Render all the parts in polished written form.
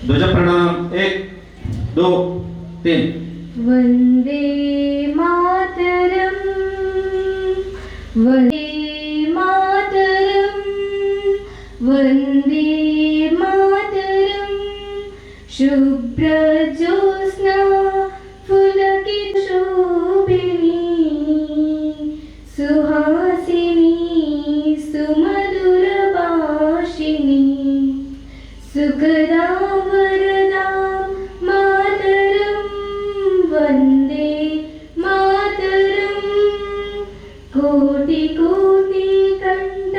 ध्वज प्रणाम 1 2 3 वंदे मातरम वंदे मातरम वंदे मातरम शुभ्र ज्योत्स्ना पुलकित शोभिनी सुहासिनी सुमधुर भाषिणी सुखदा वरदा मातरम वंदे मातरम कोटि कोटि कंठ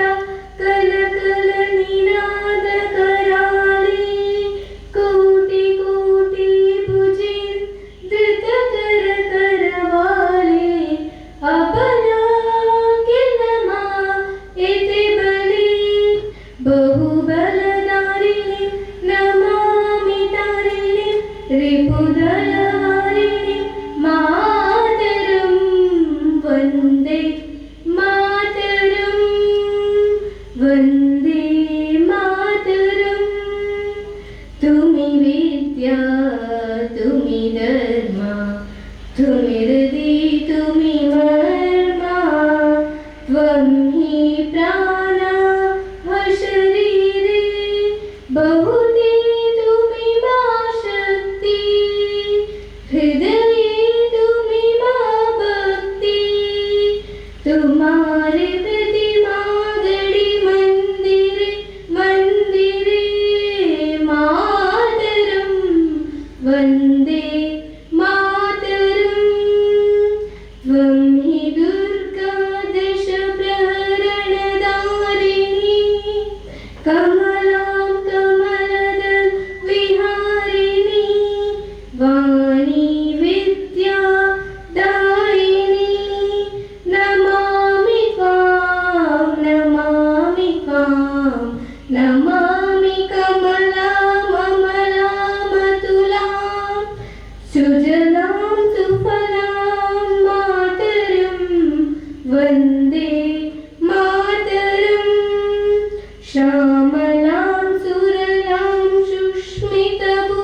कल कल निनाद कराले कोटि कोटि भुजे धृत कर करवाले अपना किनमा एते बलि बहुबलधारिणी नमामि तारिणी रिपुदलहारिणी मातरं वन्दे मातरं वन्दे मातरं तुमि विद्या तुमि धर्म तुमि हृदि तुमि मर्मा त्वं हि प्राणा शरीरे बहुते तुमि मा शक्ति हृदये तुमि मा भक्ति तुम्हारे प्रतिमा गढ़ी मंदिरे मंदिरे मातरम वंदे मातरम त्वं हि दुर्गा दश प्रहरणधारिणी कमलां कमलदल विहारिणी वाणी विद्या दायिनी नमामि त्वां नमामि त्वां नमामि कमलां अमलामतुलां सुजलां सुफलां मातरं वन्दे मातरं श्यामलां सुरलां सुष्मितभूषितां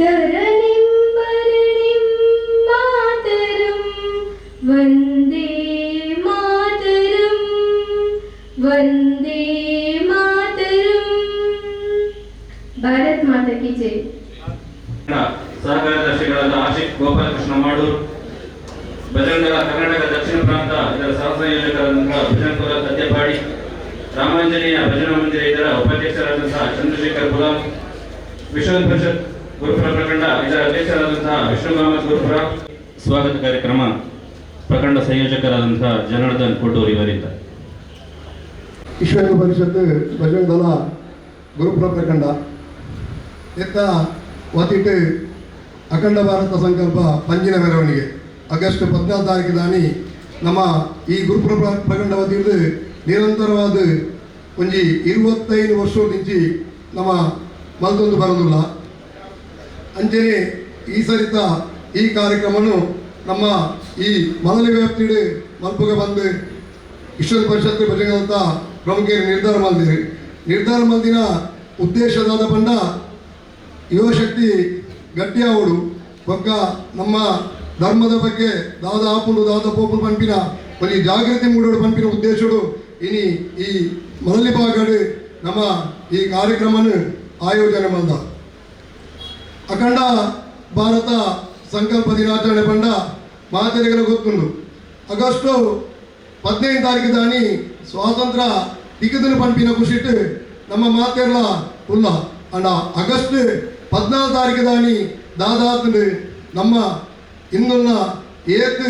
धरणीं वरणीं मातरं वन्दे मातरं वन्दे मातरं भारत माता की जय ಸಹಕಾರದರ್ಶಿಗಳಾದ ಆಶಿಕ್ ಗೋಪಾಲಕೃಷ್ಣ ಮಾಡೂರ್ ಬಜರಂಗದ ಕರ್ನಾಟಕ ದಕ್ಷಿಣ ಪ್ರಾಂತ ಇದರ ಸಹ ಸಂಯೋಜಕರಾದಂತಹ ಭಜನಪುರ ಸದ್ಯಪಾಡಿ ರಾಮಾಂಜನೇಯ ಭಜನಾ ಮಂದಿರ ಇದರ ಉಪಾಧ್ಯಕ್ಷರಾದಂತಹ ಚಂದ್ರಶೇಖರ್ ಗುಲಾಂ ವಿಶ್ವ ಪರಿಷತ್ ಗುರುಪುರ ಪ್ರಖಂಡ ಇದರ ಅಧ್ಯಕ್ಷರಾದಂತಹ ವಿಷ್ಣು ಕಾಮತ್ ಗುರುಪುರ ಸ್ವಾಗತ ಕಾರ್ಯಕ್ರಮ ಪ್ರಖಂಡ ಸಂಯೋಜಕರಾದಂತಹ ಜನಾರ್ದನ್ ಕೋಟೂರ್ ಇವರಿಂದ ವಿಶ್ವ ಪರಿಷತ್ ಬಜರಂಗದಳ ಗುರುಪುರ ಪ್ರಖಂಡ ಎತ್ತ ವತಿಟ್ಟು ಅಖಂಡ ಭಾರತ ಸಂಕಲ್ಪ ಪಂಜಿನ ಮೆರವಣಿಗೆ ಆಗಸ್ಟ್ 14 ತಾರೀಕು ದಾನಿ ನಮ್ಮ ಈ ಗುರುಪುರ ಪ್ರಖಂಡ ವತಿಯಿಂದ ನಿರಂತರವಾದ ಒಂಜಿ 25 ವರ್ಷದ నుంచి ನಮ್ಮ ಮಲ್ದೊಂದು ಬರೋದಿಲ್ಲ ಅಂಜನೆ ಈ ಸರಿತ ಈ ಕಾರ್ಯಕ್ರಮನು ನಮ್ಮ ಈ ಮೊದಲ ವ್ಯಾಪ್ತಿಡು ಮಲ್ಪುಗೆ ಬಂದು ವಿಶ್ವ ಪರಿಷತ್ ಬಜರಂಗದಂತ ಪ್ರಮುಖರು ನಿರ್ಧಾರ ಮಲ್ದಿನ ಉದ್ದೇಶದಾದ ಬಂಡ ಯುವಶಕ್ತಿ ಗಟ್ಟಿಯಾವಡು ಒಕ್ಕ ನಮ್ಮ ಧರ್ಮದ ಬಗ್ಗೆ ದಾದಾಪೋಪುಲು ಪಂಪಿನ ಒಂದು ಜಾಗೃತಿ ಮೂಡೋಡು ಪಂಪಿನ ಉದ್ದೇಶಡು ಇನಿ ಈ ಮೊದಲ ಭಾಗಡು ನಮ್ಮ ಈ ಕಾರ್ಯಕ್ರಮನ ಆಯೋಜನೆ ಮಾಡಿದ ಅಖಂಡ ಭಾರತ ಸಂಕಲ್ಪ ದಿನಾಚರಣೆ ಪಂಡ ಮಾತೆರೆಗಲು ಗೊತ್ತುಂಡು. ಆಗಸ್ಟು 15 ತಾರೀಕು ದಾನಿ ಸ್ವಾತಂತ್ರ್ಯ ಟಿಕದನ್ನು ಪಂಪಿನ ಖುಷಿಟ್ಟು ನಮ್ಮ ಮಾತೆರ್ಲ ಉಲ್ಲ ಅಂಡ ಆಗಸ್ಟ್ 14 ತಾರೀಕು ದಾನಿ ದಾದಾತು ನಮ್ಮ ಇನ್ನುನ್ನ ಏತ್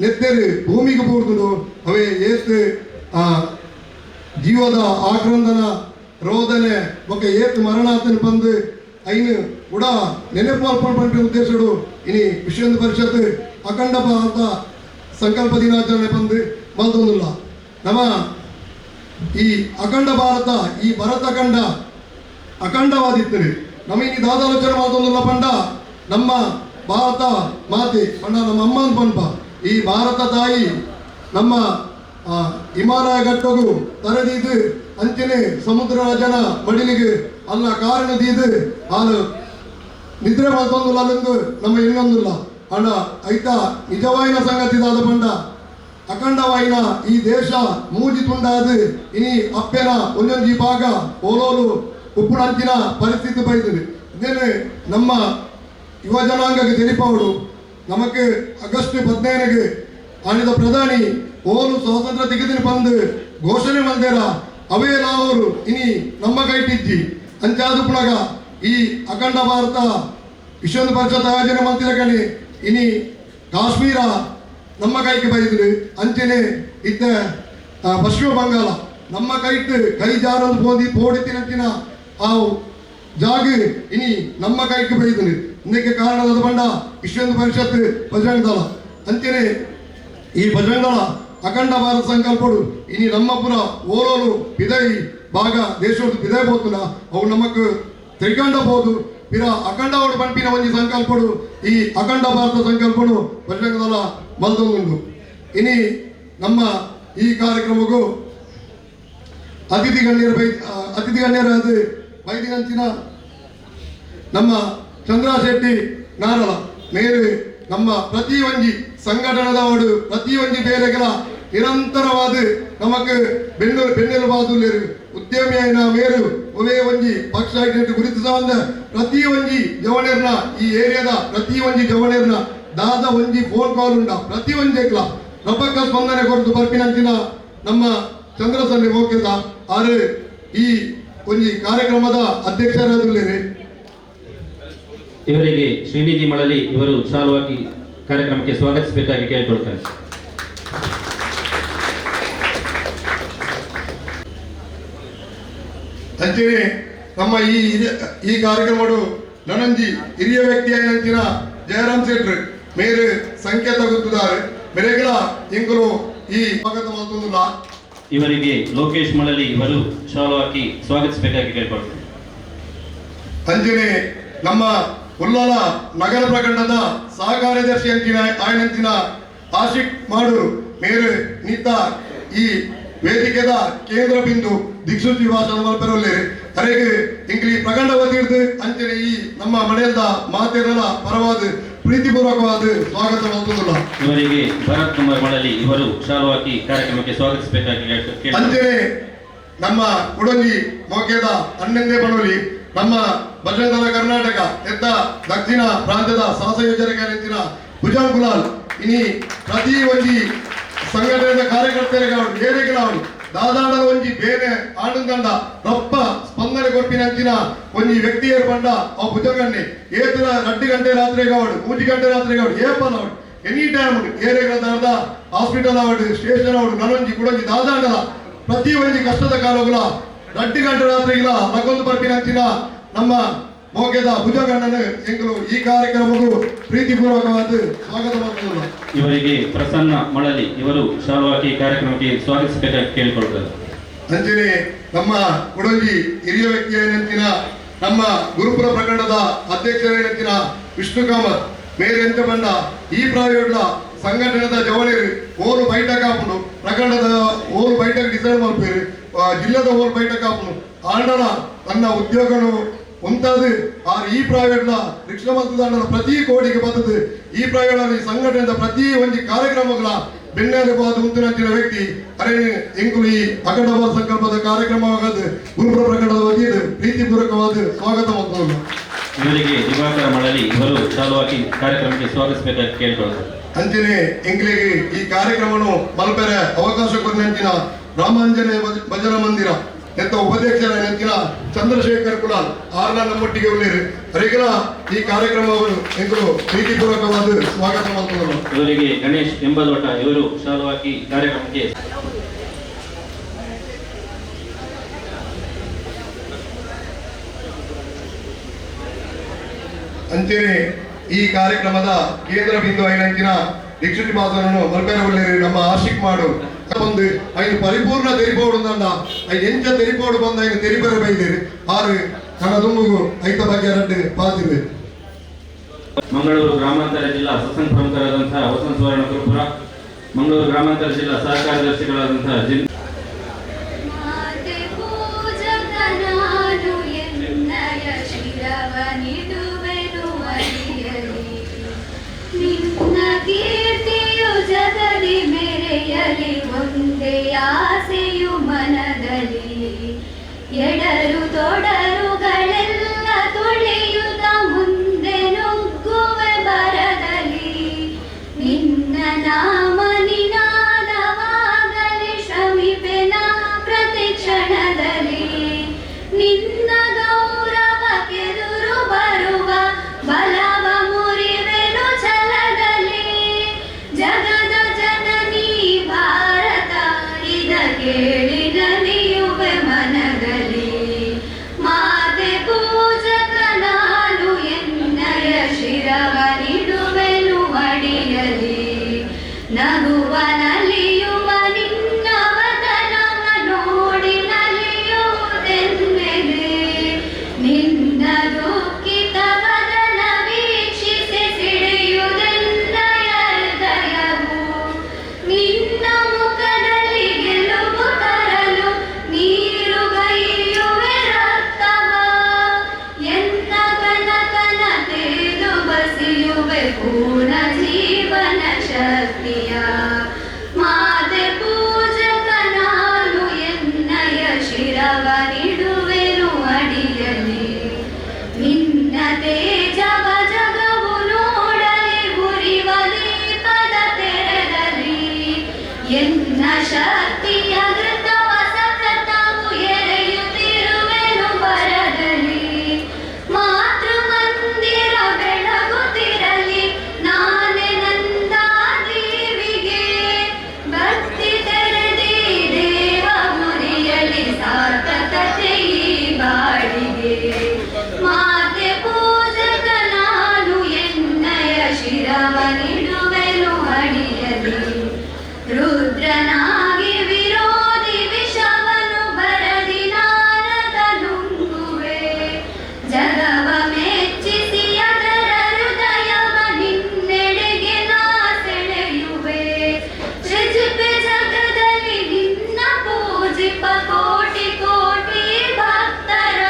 ನೆತ್ತೆರು ಭೂಮಿಗೆ ಪೂರ್ದುಂಡು ಅವೇ ಏತ್ ಜೀವದ ಆಕ್ರಂದನ ರೋದನೆ ఒక ಏತ್ ಮರಣಾತನ ಬಂದು ಐನು ಕೂಡ ನೆನಪು ಅಲ್ಪಣೆ ಉದ್ದೇಶಡು ಇನಿ ವಿಶ್ವ ಹಿಂದೂ ಪರಿಷತ್ ಅಖಂಡ ಭಾರತ ಸಂಕಲ್ಪ ದಿನಾಚರಣೆ ಬಂದು ಮಲ್ದೊಂದಿಲ್ಲ. ನಮ್ಮ ಈ ಅಖಂಡ ಭಾರತ ಈ ಭರತ ಖಂಡ ಅಖಂಡವಾದಿತ್ತು ನಮ್ಮ ಇನಿ ದಾದಾಲೋಚನೆ ಮಾಡ್ದೊಂದಿಲ್ಲ ಪಂಡ ನಮ್ಮ ಭಾರತ ಮಾತೆ ಪಂಡ ನಮ್ಮ ಅಮ್ಮನ ಪಂಪ ಈ ಭಾರತ ತಾಯಿ ನಮ್ಮ ಹಿಮಾಲಯ ಘಟ್ಟಗೂ ತರದಿದ್ದು ಅಂಚನೆ ಸಮುದ್ರ ರಾಜನ ಮಡಿಲಿಗೆ ಅಲ್ಲ ಕಾರಣದಿದ್ದು ಹಾಲು ನಿದ್ರೆ ಮಾಡ್ತೊಂದಿಲ್ಲ ಅಲ್ಲೊಂದು ನಮ್ಮ ಇನ್ನೊಂದಿಲ್ಲ ಅಣ್ಣ ಐತ ನಿಜವಾಯಿನ ಸಂಗತಿದಾದ ಪಂಡ ಅಖಂಡವಾಯಿನ ಈ ದೇಶ ಮೂಜಿ ತುಂಡಾದ ಇನಿ ಅಪ್ಪೆನ ಒಂದೊಂದು ಭಾಗ ಓಲೋಲು ಉಪ್ಪುನಂಚಿನ ಪರಿಸ್ಥಿತಿ ಬೈದಿದೆ. ಇದೇನೆ ನಮ್ಮ ಯುವ ಜನಾಂಗಕ್ಕೆ ತಿಳಿಪವಡು ನಮಗೆ ಆಗಸ್ಟ್ 15ಗೆ ಆಣಿದ ಪ್ರಧಾನಿ ಓಲು ಸ್ವಾತಂತ್ರ್ಯ ತೆಗೆದಿನ ಬಂದು ಘೋಷಣೆ ಮಾಡಿದಾರ ಅವೇ ಅವರು ಇನಿ ನಮ್ಮ ಕೈಟಿಜ್ಜಿ ಅಂಚಾದ ಪುಣಗ ಈ ಅಖಂಡ ಭಾರತ ವಿಶ್ವ ಹಿಂದೂ ಪರಿಷತ್ ಆಯೋಜನೆ ಮಾಡ್ತಿರಕಣಿ ಇನಿ ಕಾಶ್ಮೀರ ನಮ್ಮ ಕೈಗೆ ಬೈದ್ರು ಅಂಚನೆ ಇತ್ತ ಪಶ್ಚಿಮ ಬಂಗಾಳ ನಮ್ಮ ಕೈಟ್ ಕೈ ಜಾರೊಂದು ಪೋಡಿತಿನಂಚಿನ ಆ ಜಾಗ ಇನಿ ನಮ್ಮ ಕೈಗೆ ಬೈದ್ರು ಇದಕ್ಕೆ ಕಾರಣದ ಬಂಡ ವಿಶ್ವ ಹಿಂದೂ ಪರಿಷತ್ ಬಜರಂಗ ದಳ ಅಂಚನೆ ಈ ಬಜರಂಗ ದಳ ಅಖಂಡ ಭಾರತ ಸಂಕಲ್ಪಡು ಇನಿ ನಮ್ಮ ಪುರ ಓರೋಲು ಪಿದೈ ಭಾಗ ದೇಶದ ಪಿದೈ ಬೋತುನ ಅವು ನಮಕ್ ತಿಳ್ಕೊಂಡಬಹುದು ಪಿರ ಅಖಂಡವಾಡು ಪಂಪಿನ ಒಂಜಿ ಸಂಕಲ್ಪಡು ಈ ಅಖಂಡ ಭಾರತ ಸಂಕಲ್ಪಡು ಬಜರಂಗ ದಳ ಮಲ್ದೊಂದುಂಡು. ಇನಿ ನಮ್ಮ ಈ ಕಾರ್ಯಕ್ರಮಕ್ಕೂ ಅತಿಥಿ ಗಣ್ಯರಾದ ಬೈದಿನಂಚಿನ ನಮ್ಮ ಚಂದ್ರ ಶೆಟ್ಟಿ ನಾರಳ ಮೇರು ನಮ್ಮ ಪ್ರತಿ ಒಂಜಿ ಸಂಘಟನದವರು ಪ್ರತಿ ಒಂಜಿ ಬೇರೆಗಳ ನಿರಂತರವಾದ ನಮಕ್ ಬೆನ್ನೆಲುಬಾದುಲ್ಲೇರು ಉದ್ಯಮಿ ಆಯ್ನ ಮೇರು ಒವೇ ಒಂಜಿ ಪಕ್ಷ ಗುರುತಿಸುವಂತ ಪ್ರತಿ ಒಂಜಿ ಜವಣರ್ನ ಈ ಏರಿಯಾದ ಪ್ರತಿ ಒಂಜಿ ಜವಣರ್ನ ದಾದ ಒಂಜಿ ಫೋನ್ ಕಾಲ್ ಉಂಡ ಪ್ರತಿ ಒಂಜೆಕ್ಲ ರಬ್ಬಕ್ಕ ಸ್ಪಂದನೆ ಕೊರತು ಬರ್ಪಿನಂಚಿನ ನಮ್ಮ ಚಂದ್ರಸಲ್ಲಿ ಹೋಗಿದ ಆರು ಈ ಒಂಜಿ ಕಾರ್ಯಕ್ರಮದ ಅಧ್ಯಕ್ಷರಾದುಲ್ಲೇರಿ. ಇವರಿಗೆ ಶ್ರೀನಿಧಿ ಮಳಲಿ ಇವರು ಶಾಲುವಾಗಿ ಕಾರ್ಯಕ್ರಮಕ್ಕೆ ಸ್ವಾಗತಿಸಬೇಕಾಗಿ ಕೇಳಿಕೊಳ್ತಾರೆ. ಅಂಚನೆ ನಮ್ಮ ಈ ಕಾರ್ಯಕ್ರಮಡು ನನಂಜಿ ಹಿರಿಯ ವ್ಯಕ್ತಿಯಾಗಿನ ಜಯರಾಮ್ ಶೆಟ್ರು ಮೇರು ಸಂಕೇತ ಗುರುತಿದ್ದಾರೆ ಬೆರೆಗಳ ಇಂಕಲು ಈ ಸ್ವಾಗತ ಮಾಡ್ತಂದಿಲ್ಲ. ಇವರಿಗೆ ಲೋಕೇಶ್ ಮಳಲಿ ಇವರು ಶಾಲುವಾಗಿ ಸ್ವಾಗತಿಸಬೇಕಾಗಿ ಕೇಳಿಕೊಳ್ತಾರೆ. ಅಂಚನೆ ನಮ್ಮ ಉಲ್ಲಾಲ ನಗರ ಪ್ರಕರಣದ ಸಹ ಕಾರ್ಯದರ್ಶಿ ಅಂಚಿನ ಆಯನಂಚಿನ ಆಶಿಕ್ ಮಾಡೂರು ಮೇರು ನಿತ್ತ ಈ ವೇದಿಕೆದ ಕೇಂದ್ರ ಬಿಂದು ದಿಕ್ಸೂಚಿ ಭಾಷಣ ಮಲ್ಪೆರೊಲ್ಲೆ ಅರೆಗೆ ಇಂಗ್ಲಿ ಪ್ರಕರಣ ಓದಿರ್ದು ಅಂಚನೆ ಈ ನಮ್ಮ ಮನೆಯದ ಮಾತೆರಲ ಪರವಾದ ಪ್ರೀತಿಪೂರ್ವಕವಾದ ಸ್ವಾಗತ ಮಾಡ್ತದಲ್ಲ. ಇವರಿಗೆ ಭರತ್ ಕುಮಾರ್ ಮಳಲಿ ಇವರು ಶಾಲುವಾಗಿ ಕಾರ್ಯಕ್ರಮಕ್ಕೆ ಸ್ವಾಗತಿಸಬೇಕಾಗಿ ಅಂಚನೆ ನಮ್ಮ ಕುಡಂಜಿ ಮೋಕೆದ 11ನೇ ಬಣವಲಿ ನಮ್ಮ ಬಜರಂಗ ದಳ ಕರ್ನಾಟಕ ಎತ್ತ ದಕ್ಷಿಣ ಪ್ರಾಂತ್ಯದ ಸಹಸಂಯೋಜಕ ನೆಂಚಿನ ಭುಜಂಗ್ ಗುಲಾಲ್ ಇನಿ ಪ್ರತಿ ಒಂಜಿ ಸಂಘಟನೆಯ ಕಾರ್ಯಕರ್ತರಿಗೆ ಬೇರೆಗಳವರು ದಾದಾಡ ಒಂಜಿ ಬೇರೆ ಆನಂದಂಡ ರೊಪ್ಪ ಸ್ಪಂದನೆ ಕೊರ್ಪಿನಂಚಿನ ಒಂಜಿ ವ್ಯಕ್ತಿ ಏರ್ಪಂಡ ಅವು ಭುಜಂಗಣ್ಣೆ ಏತರ 2 ಗಂಟೆ ರಾತ್ರಿಗೆ ಅವಡು 3 ಗಂಟೆ ರಾತ್ರಿಗೆ ಅವಡು ಏಪಲ್ ಅವಡು ಎನಿ ಟೈಮ್ ಏರೆಗಳ ದಾದ ಹಾಸ್ಪಿಟಲ್ ಅವಡು ಸ್ಟೇಷನ್ ಅವಡು ನನೊಂಜಿ ಕುಡಂಜಿ ದಾದಾಂಡಲ ಪ್ರತಿ ಒಂಜಿ ಕಷ್ಟದ ಕಾಲಗಳ 2 ಗಂಟೆ ರಾತ್ರಿಗಳ ನಗೊಂದು ಬರ್ಪಿನಂಚಿನ ನಮ್ಮ ಮೋಕೆದ ಭುಜಗಣ್ಣನ ಎಂಕಲು ಈ ಕಾರ್ಯಕ್ರಮಕ್ಕೂ ಪ್ರೀತಿಪೂರ್ವಕವಾದ ಸ್ವಾಗತ ಮಾಡ್ತಾರೆ. ಇವರಿಗೆ ಪ್ರಸನ್ನ ಮಳಲಿ ಇವರು ಶಾಲುವಾಗಿ ಕಾರ್ಯಕ್ರಮಕ್ಕೆ ಸ್ವಾಗತಿಸಬೇಕಾಗಿ ಕೇಳಿಕೊಳ್ತಾರೆ. ಅಂಚನೆ ನಮ್ಮ ಕುಡಂಜಿ ಹಿರಿಯ ವ್ಯಕ್ತಿಯಂಚಿನ ನಮ್ಮ ಗುರುಪುರ ಪ್ರಕರಣದ ಅಧ್ಯಕ್ಷರೇನಂಚಿನ ವಿಷ್ಣು ಕಾಮತ್ ಮೇರೆಂತ ಬಂಡ ಈ ಪ್ರಾಯೋಡ್ಲ ಸಂಘಟನೆದ ಜವಳೇರು ಓಲು ಬೈಠಕ್ ಹಾಪುನು ಪ್ರಕರಣದ ಓಲು ಬೈಠಕ್ ಡಿಸೈಡ್ ಮಾಡ್ಬೇರು ಜಿಲ್ಲೆದ ಓಲು ಬೈಠಕ್ ಹಾಪುನು ಆಂಡಲ ತನ್ನ ಉದ್ಯೋಗನು ಉಂಟಾದ ಈ ಪ್ರೈವೇಟ್ನ ರಿಕ್ಷಾ ಮತದಾರರ ಪ್ರತಿ ಕೋಡಿಗೆ ಬರ್ತದೆ ಈ ಪ್ರೈವೇಟ್ ಈ ಸಂಘಟನೆದ ಪ್ರತಿ ಒಂದು ಕಾರ್ಯಕ್ರಮಗಳ ಬೆನ್ನೆಲುಬಾದ ಉಂಟಿನ ವ್ಯಕ್ತಿ ಅರೆ ಎಂಕುಲು ಈ ಅಖಂಡ ಸಂಕಲ್ಪದ ಕಾರ್ಯಕ್ರಮವಾಗದು ಗುರುಪುರ ಪ್ರಕರಣದ ವತಿಯಿಂದ ಪ್ರೀತಿಪೂರ್ವಕವಾದ ಸ್ವಾಗತ ಮಾಡ್ತಾರೆ. ಇವರಿಗೆ ದಿವಾಕರ ಮಳಲಿ ಇವರು ಶಾಲುವಾಗಿ ಕಾರ್ಯಕ್ರಮಕ್ಕೆ ಸ್ವಾಗತಿಸಬೇಕಾಗಿ ಕೇಳಿಕೊಳ್ಳುತ್ತಾರೆ. ಅಂಚನೆ ಎಂಕ್ಲಿಗೆ ಈ ಕಾರ್ಯಕ್ರಮವನ್ನು ಮಲ್ಪೆರೆ ಅವಕಾಶ ಕೊರಿನಂಚಿನ ರಾಮಾಂಜನೇಯ ಭಜನಾ ಮಂದಿರ ಎಂತ ಉಪಾಧ್ಯಕ್ಷರ ನೆಂಚಿನ ಚಂದ್ರಶೇಖರ್ ಕುಲಾಲ್ ಆರ್ನ ನಮ್ಮೊಟ್ಟಿಗೆ ಉಳ್ಳೇರು ಅವರಿಗೆಲ್ಲ ಈ ಕಾರ್ಯಕ್ರಮವನ್ನು ಎಂಕರು ಪ್ರೀತಿಪೂರ್ವಕವಾದ ಸ್ವಾಗತ ಮಾಡ್ತಾರೆ. ಇವರಿಗೆ ಗಣೇಶ್ ಎಂಬದೋಟ ಇವರು ಶಾಲುವಾಗಿ ಕಾರ್ಯಕ್ರಮಕ್ಕೆ ಅಂಚನೆ ಈ ಕಾರ್ಯಕ್ರಮದ ಕೇಂದ್ರ ಬಿಂದು ಐನಂಚಿನ ದಿಕ್ಷುಟಿ ಬಾಸನನ್ನು ಮಲ್ಪೆರೆ ಉಳ್ಳೇರು ನಮ್ಮ ಆಶಿಕ್ ಮಾಡು ಬಂದು ಐನು ಪರಿಪೂರ್ಣ ತೆರಿಪೋಡು ಅಂದ ಐದು ಎಂಚ ತೆರಿಪೋಡು ಬಂದು ಐನು ತೆರಿಪೆರೆ ಬೈದೇರು ಆರು ಕಣ ತುಂಬುಗು ಐತ ಬಗ್ಗೆ ಎರಡು ಪಾತಿರ್ವೆ. ಮಂಗಳೂರು ಗ್ರಾಮಾಂತರ ಜಿಲ್ಲಾ ಸತ್ಸಂಗ ಪ್ರಮುಖರಾದಂತಹ ವಸಂತ ಸುವರ್ಣ ಗುರುಪುರ, ಮಂಗಳೂರು ಗ್ರಾಮಾಂತರ ಜಿಲ್ಲಾ ಸಹ ಕಾರ್ಯದರ್ಶಿಗಳಾದಂತಹ ಜಗದಿ ಮೆರೆಯಲಿ ಒಂದೇ ಆಸೆಯು ಮನದಲ್ಲಿ ಎಡರು ತೊಡರುಗಳೆಲ್ಲ ತೊಳೆಯುತ್ತ ಮುಂದೆ ನುಗ್ಗುವೆ ಬರದಲ್ಲಿ ನಿನ್ನ ನಾಮ ನಿನಾದವಾಗಲಿ ಶ್ರಮಿಪೆನ ಪ್ರತಿ ಕ್ಷಣದಲ್ಲಿ ನಿನ್ನ ಗೌರವ ಕೆದುರು ಬರುವ ಬಲವ ಮುರಿವೆನು ಛಲದಲ್ಲಿ ಜಗದ ಜನನಿ ಭಾರತ ಇದ ಕೇಳಿ ನಲಿಯುವೆ ಮನದಲ್ಲಿ ಮಾತೆ ಪೂಜಕ ನಾನು ಎನ್ನಯ ಶಿರವ ನಿಡುವೆನು ಅಡಿಯಲಿ ನಗುವ ನಲಿಯುವ ನಿನ್ನ ವದನವ ನೋಡಿ ನಲಿಯುವುದೆನ್ನೆದೆ ನಿನ್ನ ದುಃಖಿತ ವದನ ವೀಕ್ಷಿಸಿ ಸಿಡಿಯುವುದೆನ್ನಯ ಹೃದಯವು ನಿನ್ನ ಮುಖದಲ್ಲಿ ಗೆಲುವು ತರಲು ನೀರುಗೈಯುವೆ ರಕ್ತವ ಎಂತ ಕನಕನ ತೇದು ಬಸಿಯುವೆ ಪೂರ್ಣ ಜೀವನ ಶಕ್ತಿಯ ಮಾತೆ ಪೂಜಕ ನಾನು ಎನ್ನಯ ಶಿರವ ನಿಡುವೆನು ಅಡಿಯಲಿ ನಿನ್ನ ತೇಜವ ಜಗವು ನೋಡಲಿ ಉರಿವ ದೀಪದ ತೆರೆದಲ್ಲಿ ಎನ್ನ ಶಕ್ತಿಯ ಘೃತವ ಸತತವು ಎರೆಯುತ್ತಿರುವೆನು ಬರದಲ್ಲಿ ಮಾತೃ ಮಂದಿರ ಬೆಳಗುತ್ತಿರಲಿ ನಾನೇ ನಂದ ದೇವಿಗೆ ಭಕ್ತಿ ತೆರೆದಿ ದೇವ ಮುರಿಯಲಿ ಸಾರ್ಥಕತೆ ಈ ಬಾಳಿಗೆ ಮಾತೆ ಪೂಜಕ ನಾನು ಎನ್ನಯ ಶಿರವ ನಿಡುವೆನು ಅಡಿಯಲಿ ರುದ್ರನಾಗಿ ವಿರೋಧಿ ವಿಷವನು ಬರದಿ ನಾರದ ನುಂಗುವೆ ಜಗವ ಮೆಚ್ಚಿಸಿ ಅದರ ಹೃದಯವ ನಿನ್ನೆಡೆಗೆ ನಾ ಸೆಳೆಯುವೆ ಸೃಜಿಪೆ ಜಗದಲ್ಲಿ ನಿನ್ನ ಪೂಜಿಪ ಕೋಟಿ ಕೋಟಿ ಭಕ್ತರ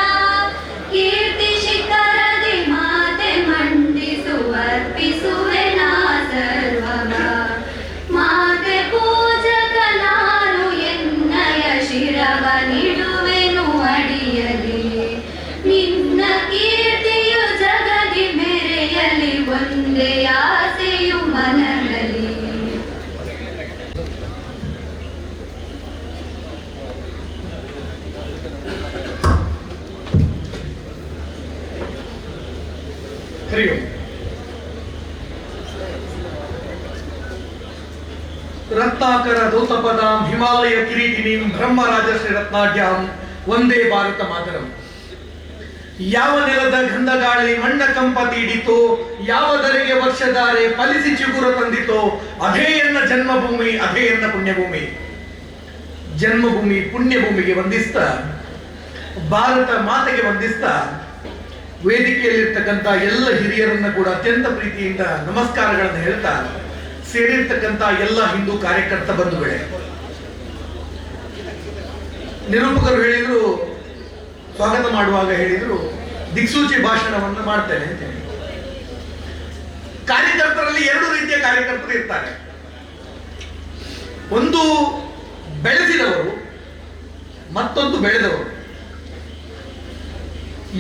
ಕೀರ್ತಿ ಶಿಖರದಿ ಮಾತೆ ಮಂಡಿಸು ಅರ್ಪಿಸುವೆ ನಾ ಸರ್ವವ ಮಾತೆ ಪೂಜಕ ನಾನು ಎನ್ನಯ ಶಿರವ ನಿಡುವೆನು ಅಡಿಯಲಿ ನಿನ್ನ ಕೀರ್ತಿಯು ಜಗದಿ ಮೆರೆಯಲಿ ಒಂದೇ ಆಸೆಯು ಮನದಲ್ಲಿ ಹರಿ ಓಂ. ರತ್ನಾಕರ ದೌತಪದಾಂ ಹಿಮಾಲಯ ಕಿರೀಟಿನೀಂ ಬ್ರಹ್ಮರಾಜಶ್ರೀ ರತ್ನಾಢ್ಯಾಂ ವಂದೇ ಭಾರತ ಮಾತರಂ. ಯಾವ ನೆಲದ ಗಂಧಗಾಳಿ ಮಣ್ಣ ಕಂಪ ತೀಡಿತೋ, ಯಾವ ಧರೆಗೆ ವರ್ಷಧಾರೆ ಫಲಿಸಿ ಚಿಗುರ ತಂದಿತೋ, ಅದೇ ಎನ್ನ ಜನ್ಮಭೂಮಿ, ಅದೇ ಎನ್ನ ಪುಣ್ಯಭೂಮಿ. ಜನ್ಮಭೂಮಿ ಪುಣ್ಯಭೂಮಿಗೆ ವಂದಿಸ್ತಾ, ಭಾರತ ಮಾತೆಗೆ ವಂದಿಸ್ತಾ, ವೇದಿಕೆಯಲ್ಲಿರ್ತಕ್ಕಂಥ ಎಲ್ಲ ಹಿರಿಯರನ್ನ ಕೂಡ ಅತ್ಯಂತ ಪ್ರೀತಿಯಿಂದ ನಮಸ್ಕಾರಗಳನ್ನು ಹೇಳ್ತಾ, ಸೇರಿರ್ತಕ್ಕಂಥ ಎಲ್ಲ ಹಿಂದೂ ಕಾರ್ಯಕರ್ತ ಬಂಧುಗಳೇ, ನಿರೂಪಕರು ಹೇಳಿದ್ರು, ಸ್ವಾಗತ ಮಾಡುವಾಗ ಹೇಳಿದ್ರು ದಿಕ್ಸೂಚಿ ಭಾಷಣವನ್ನು ಮಾಡ್ತೇನೆ ಅಂತ ಹೇಳಿ. ಕಾರ್ಯಕರ್ತರಲ್ಲಿ ಎರಡು ರೀತಿಯ ಕಾರ್ಯಕರ್ತರು ಇರ್ತಾರೆ. ಒಂದು ಬೆಳೆಸಿದವರು, ಮತ್ತೊಂದು ಬೆಳೆದವರು.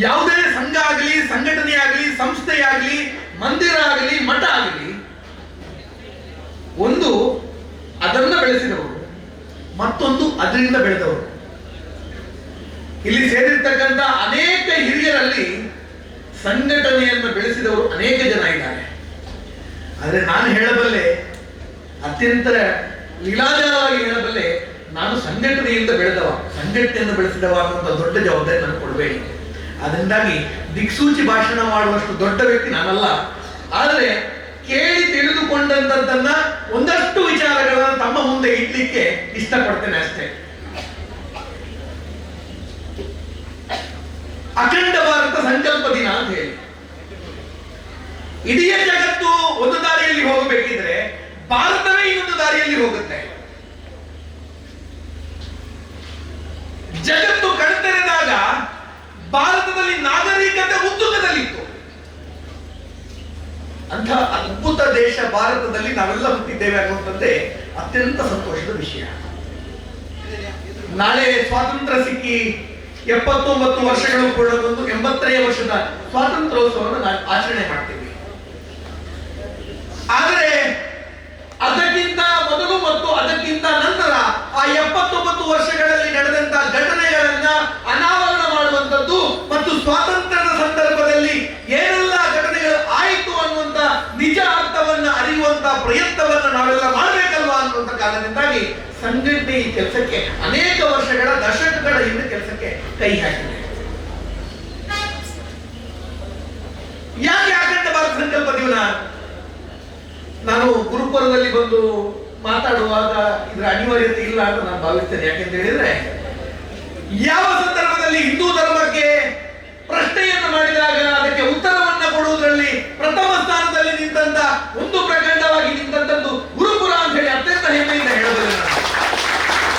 ಯಾವುದೇ ಸಂಘ ಆಗಲಿ, ಸಂಘಟನೆ ಆಗಲಿ, ಸಂಸ್ಥೆ ಆಗಲಿ, ಮಂದಿರ ಆಗಲಿ, ಮಠ ಆಗಲಿ, ಒಂದು ಅದನ್ನ ಬೆಳೆಸಿದವರು, ಮತ್ತೊಂದು ಅದರಿಂದ ಬೆಳೆದವರು. ಇಲ್ಲಿ ಸೇರಿರ್ತಕ್ಕಂಥ ಅನೇಕ ಹಿರಿಯರಲ್ಲಿ ಸಂಘಟನೆಯನ್ನು ಬೆಳೆಸಿದವರು ಅನೇಕ ಜನ ಇದ್ದಾರೆ. ಆದರೆ ನಾನು ಹೇಳಬಲ್ಲೆ, ಅತ್ಯಂತ ಲೀಲಾಜಾಲವಾಗಿ ಹೇಳಬಲ್ಲೆ, ನಾನು ಸಂಘಟನೆಯಿಂದ ಬೆಳೆದವ, ಸಂಘಟನೆಯನ್ನು ಬೆಳೆಸಿದವ ಅನ್ನುವಂಥ ದೊಡ್ಡ ಜವಾಬ್ದಾರಿ ನಾನು ಕೊಡಬೇಡಿ. ಅದರಿಂದಾಗಿ ದಿಕ್ಸೂಚಿ ಭಾಷಣ ಮಾಡುವಷ್ಟು ದೊಡ್ಡ ವ್ಯಕ್ತಿ ನಾನಲ್ಲ. ಆದರೆ ಕೇಳಿ ತಿಳಿದುಕೊಂಡಂತದ್ದನ್ನ ಒಂದಷ್ಟು ವಿಚಾರಗಳನ್ನು ತಮ್ಮ ಮುಂದೆ ಇಡ್ಲಿಕ್ಕೆ ಇಷ್ಟಪಡ್ತೇನೆ ಅಷ್ಟೇ. ಅಖಂಡ ಭಾರತ ಸಂಕಲ್ಪ ದಿನ ಅಂತ ಹೇಳಿ ಇಡೀ ಜಗತ್ತು ಒಂದು ದಾರಿಯಲ್ಲಿ ಹೋಗಬೇಕಿದ್ರೆ ಭಾರತವೇ ಇನ್ನೊಂದು ದಾರಿಯಲ್ಲಿ ಹೋಗುತ್ತೆ. ಜಗತ್ತು ಕಣ್ತೆರೆದಾಗ ಭಾರತದಲ್ಲಿ ನಾಗರಿಕತೆ ಉತ್ತುಂಗದಲ್ಲಿತ್ತು. ಅಂಥ ಅದ್ಭುತ ದೇಶ ಭಾರತದಲ್ಲಿ ನಾವೆಲ್ಲ ಹುಟ್ಟಿದ್ದೇವೆ ಅನ್ನುವಂಥದ್ದೇ ಅತ್ಯಂತ ಸಂತೋಷದ ವಿಷಯ. ನಾಳೆ ಸ್ವಾತಂತ್ರ್ಯ ಸಿಕ್ಕಿ 79 ವರ್ಷಗಳು ಪೂರ್ಣಗೊಂಡು 80ನೇ ವರ್ಷದ ಸ್ವಾತಂತ್ರ್ಯೋತ್ಸವವನ್ನು ನಾವು ಆಚರಣೆ ಮಾಡ್ತೀವಿ. ಆದರೆ ಅದಕ್ಕಿಂತ ಮೊದಲು ಮತ್ತು ಅದಕ್ಕಿಂತ ನಂತರ ಆ 79 ವರ್ಷಗಳಲ್ಲಿ ನಡೆದಂತಹ ಘಟನೆಗಳನ್ನ ಅನಾವರಣ ಮಾಡುವಂಥದ್ದು ಮತ್ತು ಸ್ವಾತಂತ್ರ್ಯದ ಸಂದರ್ಭದಲ್ಲಿ ಏನೆಲ್ಲ ಘಟನೆಗಳು ಆಯಿತು ಅನ್ನುವಂತ ನಿಜ ಅರ್ಥವನ್ನ ಅರಿಯುವಂತ ಪ್ರಯತ್ನವನ್ನ ನಾವೆಲ್ಲ ಮಾಡಬೇಕಲ್ವಾ ಅನ್ನುವಂತ ಕಾರಣದಿಂದಾಗಿ ಸಂಘಟನೆ ಈ ಕೆಲಸಕ್ಕೆ ಅನೇಕ ವರ್ಷಗಳ ದಶಕಗಳ ಹಿಂದೆ ಕೆಲಸಕ್ಕೆ ಕೈ ಹಾಕಿದೆ. ಯಾಕೆ ಅಖಂಡ ಭಾರತ ಸಂಕಲ್ಪ ದಿನ? ನಾನು ಗುರುಪುರದಲ್ಲಿ ಬಂದು ಮಾತಾಡುವಾಗ ಇದರ ಅನಿವಾರ್ಯತೆ ಇಲ್ಲ ಅಂತ ನಾನು ಭಾವಿಸ್ತೇನೆ. ಯಾಕೆಂತ ಹೇಳಿದ್ರೆ, ಯಾವ ಸಂದರ್ಭದಲ್ಲಿ ಹಿಂದೂ ಧರ್ಮಕ್ಕೆ ಪ್ರಶ್ನೆಯನ್ನು ಮಾಡಿದಾಗ ಅದಕ್ಕೆ ಉತ್ತರವನ್ನ ಕೊಡುವುದರಲ್ಲಿ ಪ್ರಥಮ ಸ್ಥಾನದಲ್ಲಿ ನಿಂತಂತ ಒಂದು ಪ್ರಖಂಡವಾಗಿ ನಿಂತಂತದ್ದು ಗುರುಪುರ ಅಂತ ಹೇಳಿ ಅತ್ಯಂತ ಹೆಮ್ಮೆಯಿಂದ ಹೇಳಬಲ್ಲೆ.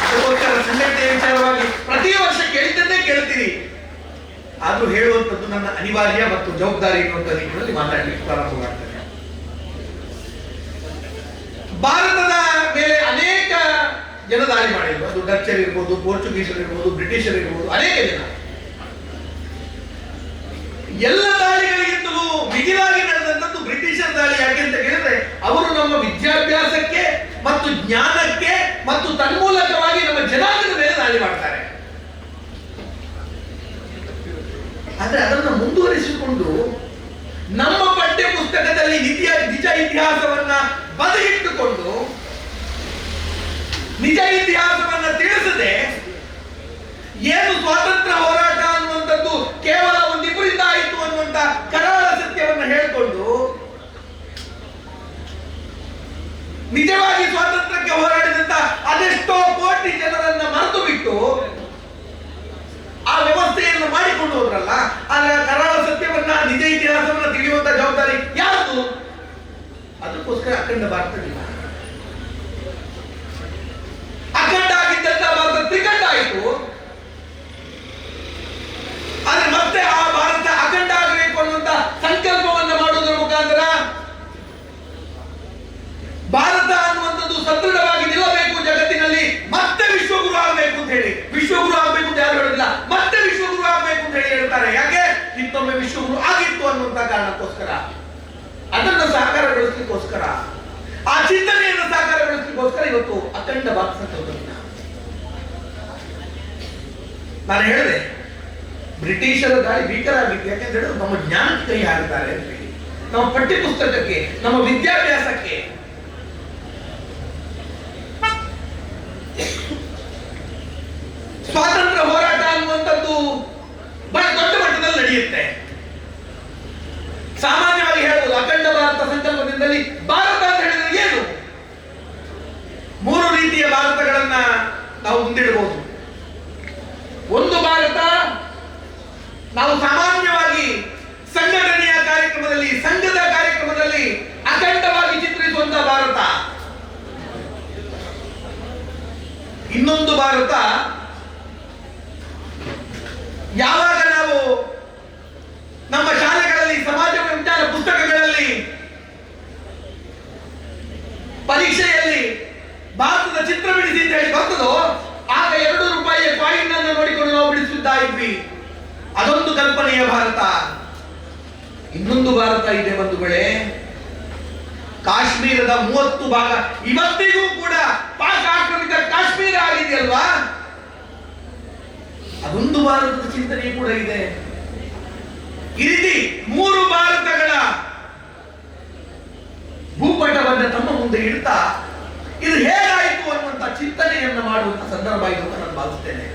ಅದಕ್ಕೋಸ್ಕರ ಸಂಘಟನೆಯ ವಿಚಾರವಾಗಿ ಪ್ರತಿ ವರ್ಷ ಕೇಳಿದ್ದನ್ನೇ ಕೇಳ್ತೀರಿ, ಆದ್ರೂ ಹೇಳುವಂಥದ್ದು ನನ್ನ ಅನಿವಾರ್ಯ ಮತ್ತು ಜವಾಬ್ದಾರಿ ಎನ್ನುವಂತ ನಿಟ್ಟಿನಲ್ಲಿ ಮಾತಾಡಲಿಕ್ಕೆ ಪ್ರಾರಂಭ ಮಾಡ್ತೇನೆ. ಭಾರತದ ಮೇಲೆ ಅನೇಕ ಜನ ದಾಳಿ ಮಾಡಿದ್ರು. ಅದು ಡಚ್ಚರ್ ಇರ್ಬೋದು, ಪೋರ್ಚುಗೀಸರು ಇರ್ಬೋದು, ಬ್ರಿಟಿಷರು ಇರ್ಬೋದು, ಅನೇಕ ಜನ. ಎಲ್ಲ ದಾಳಿಗಳಿಗಿಂತಲೂ ಮಿಗಿಲಾಗಿ ನಡೆದಂತದ್ದು ಬ್ರಿಟಿಷರ ದಾಳಿ. ಯಾಕೆ ಅಂತ ಕೇಳಿದ್ರೆ, ಅವರು ನಮ್ಮ ವಿದ್ಯಾಭ್ಯಾಸಕ್ಕೆ ಮತ್ತು ಜ್ಞಾನಕ್ಕೆ ಮತ್ತು ತನ್ಮೂಲಕವಾಗಿ ನಮ್ಮ ಜನಾಂಗದ ಮೇಲೆ ದಾಳಿ ಮಾಡ್ತಾರೆ. ಆದ್ರೆ ಅದನ್ನು ಮುಂದುವರಿಸಿಕೊಂಡು ನಮ್ಮ ಪಠ್ಯ ಪುಸ್ತಕದಲ್ಲಿ ನಿಜ ಇತಿಹಾಸವನ್ನ ಬದಿಗಿಟ್ಟುಕೊಂಡು ನಿಜ ಇತಿಹಾಸವನ್ನ ತಿಳಿಸದೆ ಏನು ಸ್ವಾತಂತ್ರ್ಯ ಹೋರಾಟ ಅನ್ನುವಂಥದ್ದು ಕೇವಲ ಒಂದಿಬ್ಬರಿಂದ ಆಯಿತು ಅನ್ನುವಂತ ಕರಾಳ ಸತ್ಯವನ್ನ ಹೇಳಿಕೊಂಡು ನಿಜವಾಗಿ ಸ್ವಾತಂತ್ರ್ಯಕ್ಕೆ ಹೋರಾಡಿದಂತ ಅದೆಷ್ಟೋ ಕೋಟಿ ಜನರನ್ನ ಮರೆತು ಬಿಟ್ಟು ಆ ವ್ಯವಸ್ಥೆಯನ್ನು ಮಾಡಿಕೊಂಡು ಹೋದ್ರಲ್ಲ, ಆ ಕರಾಳ ಸತ್ಯವನ್ನ ನಿಜ ಇತಿಹಾಸವನ್ನ ತಿಳಿಯುವಂತ ಜವಾಬ್ದಾರಿ ಯಾವುದು? ಅದಕ್ಕೋಸ್ಕರ ಅಖಂಡ ಭಾರತ ದಿನ. ಅಖಂಡ ಆಗಿದ್ದಂತ ಭಾರತ ತ್ರಿಖಂಡ ಆಯಿತು. ಆದ್ರೆ ಮತ್ತೆ ಆ ಭಾರತ ಅಖಂಡ ಆಗಬೇಕು ಅನ್ನುವಂತ ಸಂಕಲ್ಪವನ್ನ ಮಾಡುವುದರ ಮುಖಾಂತರ ಭಾರತ ಅನ್ನುವಂಥದ್ದು ಸದೃಢವಾಗಿ ನಿಲ್ಲಬೇಕು ಜಗತ್ತಿನಲ್ಲಿ, ಮತ್ತೆ ವಿಶ್ವಗುರು ಆಗಬೇಕು ಅಂತ ಹೇಳಿ. ವಿಶ್ವಗುರು ಆಗಬೇಕು ಅಂತ ಯಾರು ಹೇಳೋದಿಲ್ಲ, ಮತ್ತೆ ವಿಶ್ವಗುರು ಆಗಬೇಕು ಅಂತ ಹೇಳಿ ಹೇಳ್ತಾರೆ. ಯಾಕೆ? ಇನ್ನೊಮ್ಮೆ ವಿಶ್ವಗುರು ಆಗಿತ್ತು ಅನ್ನುವಂತ ಕಾರಣಕ್ಕೋಸ್ಕರ, ಅದನ್ನು ಸಾಕಾರಗೊಳಿಸಲಿಕ್ಕೋಸ್ಕರ, ಆ ಚಿಂತನೆಯನ್ನು ಸಾಕಾರಗೊಳಿಸಲಿಕ್ಕೋಸ್ಕರ ಇವತ್ತು ಅಖಂಡ ಭಾರತ ಸಂಕಲ್ಪ ದಿನ. ನಾನು ಹೇಳಿದೆ, ಬ್ರಿಟಿಷರ ದಾಳಿ ಭೀಕರ ಆಗಿತ್ತು. ಯಾಕೆಂದ್ರೆ ನಮ್ಮ ಜ್ಞಾನಕ್ಕೆ ಕೈ ಹಾಕ್ತಾರೆ ಅಂತ ಹೇಳಿ, ನಮ್ಮ ಪಠ್ಯ ಪುಸ್ತಕಕ್ಕೆ, ನಮ್ಮ ವಿದ್ಯಾಭ್ಯಾಸಕ್ಕೆ. ಸ್ವಾತಂತ್ರ್ಯ ಹೋರಾಟ ಅನ್ನುವಂಥದ್ದು ಬಹಳ ದೊಡ್ಡ ಮಟ್ಟದಲ್ಲಿ ನಡೆಯುತ್ತೆ. ಸಾಮಾನ್ಯವಾಗಿ ಹೇಳುವುದು ಅಖಂಡ ಭಾರತ ಸಂಕಲ್ಪದಿಂದಲೇ ಭಾರತ ಅಂತ ಹೇಳಿದ್ರೆ ಏನು? 3 ರೀತಿಯ ಭಾರತಗಳನ್ನ ನಾವು ಮುಂದಿಡಬಹುದು. ಒಂದು ಭಾರತ ನಾವು ಸಾಮಾನ್ಯವಾಗಿ ಸಂಘಟನೆಯ ಕಾರ್ಯಕ್ರಮದಲ್ಲಿ, ಸಂಘದ ಕಾರ್ಯಕ್ರಮದಲ್ಲಿ ಅಖಂಡವಾಗಿ ಚಿತ್ರಿಸುವಂತಹ ಭಾರತ. ಇನ್ನೊಂದು ಭಾರತ ಯಾವಾಗ ನಾವು ನಮ್ಮ ಶಾಲೆಗಳಲ್ಲಿ, ಸಮಾಜ ವಿಜ್ಞಾನ ಪುಸ್ತಕಗಳಲ್ಲಿ, ಪರೀಕ್ಷೆಯಲ್ಲಿ ಭಾರತದ ಚಿತ್ರ ಬಿಡಿಸಿ ಅಂತ ಹೇಳಿ ಬರ್ತದೋ, ಆಗ 2 ರೂಪಾಯಿಯ ಕಾಯಿನ್ ಅನ್ನು ನೋಡಿಕೊಂಡು ನಾವು ಬಿಡಿಸುತ್ತಾ ಇದ್ವಿ. ಅದೊಂದು ಕಲ್ಪನೆಯ ಭಾರತ. ಇನ್ನೊಂದು ಭಾರತ ಇದೆ ಬಂಧುಗಳೇ, ಕಾಶ್ಮೀರದ 30 ಭಾಗ ಇವತ್ತಿಗೂ ಕೂಡ ಪಾಕ್ ಆಕ್ರಮಿತ ಕಾಶ್ಮೀರ ಆಗಿದೆಯಲ್ವಾ, ಅದೊಂದು ಭಾರತದ ಚಿಂತನೆ ಕೂಡ ಇದೆ. ಈ ರೀತಿ 3 ಭಾರತಗಳ ಭೂಪಟವನ್ನು ತಮ್ಮ ಮುಂದೆ ಇಡ್ತಾ ಇದು ಹೇಗಾಯಿತು ಅನ್ನುವಂತ ಚಿಂತನೆಯನ್ನು ಮಾಡುವಂತ ಸಂದರ್ಭ ಇದು ಅಂತ ನಾನು ಭಾವಿಸ್ತೇನೆ.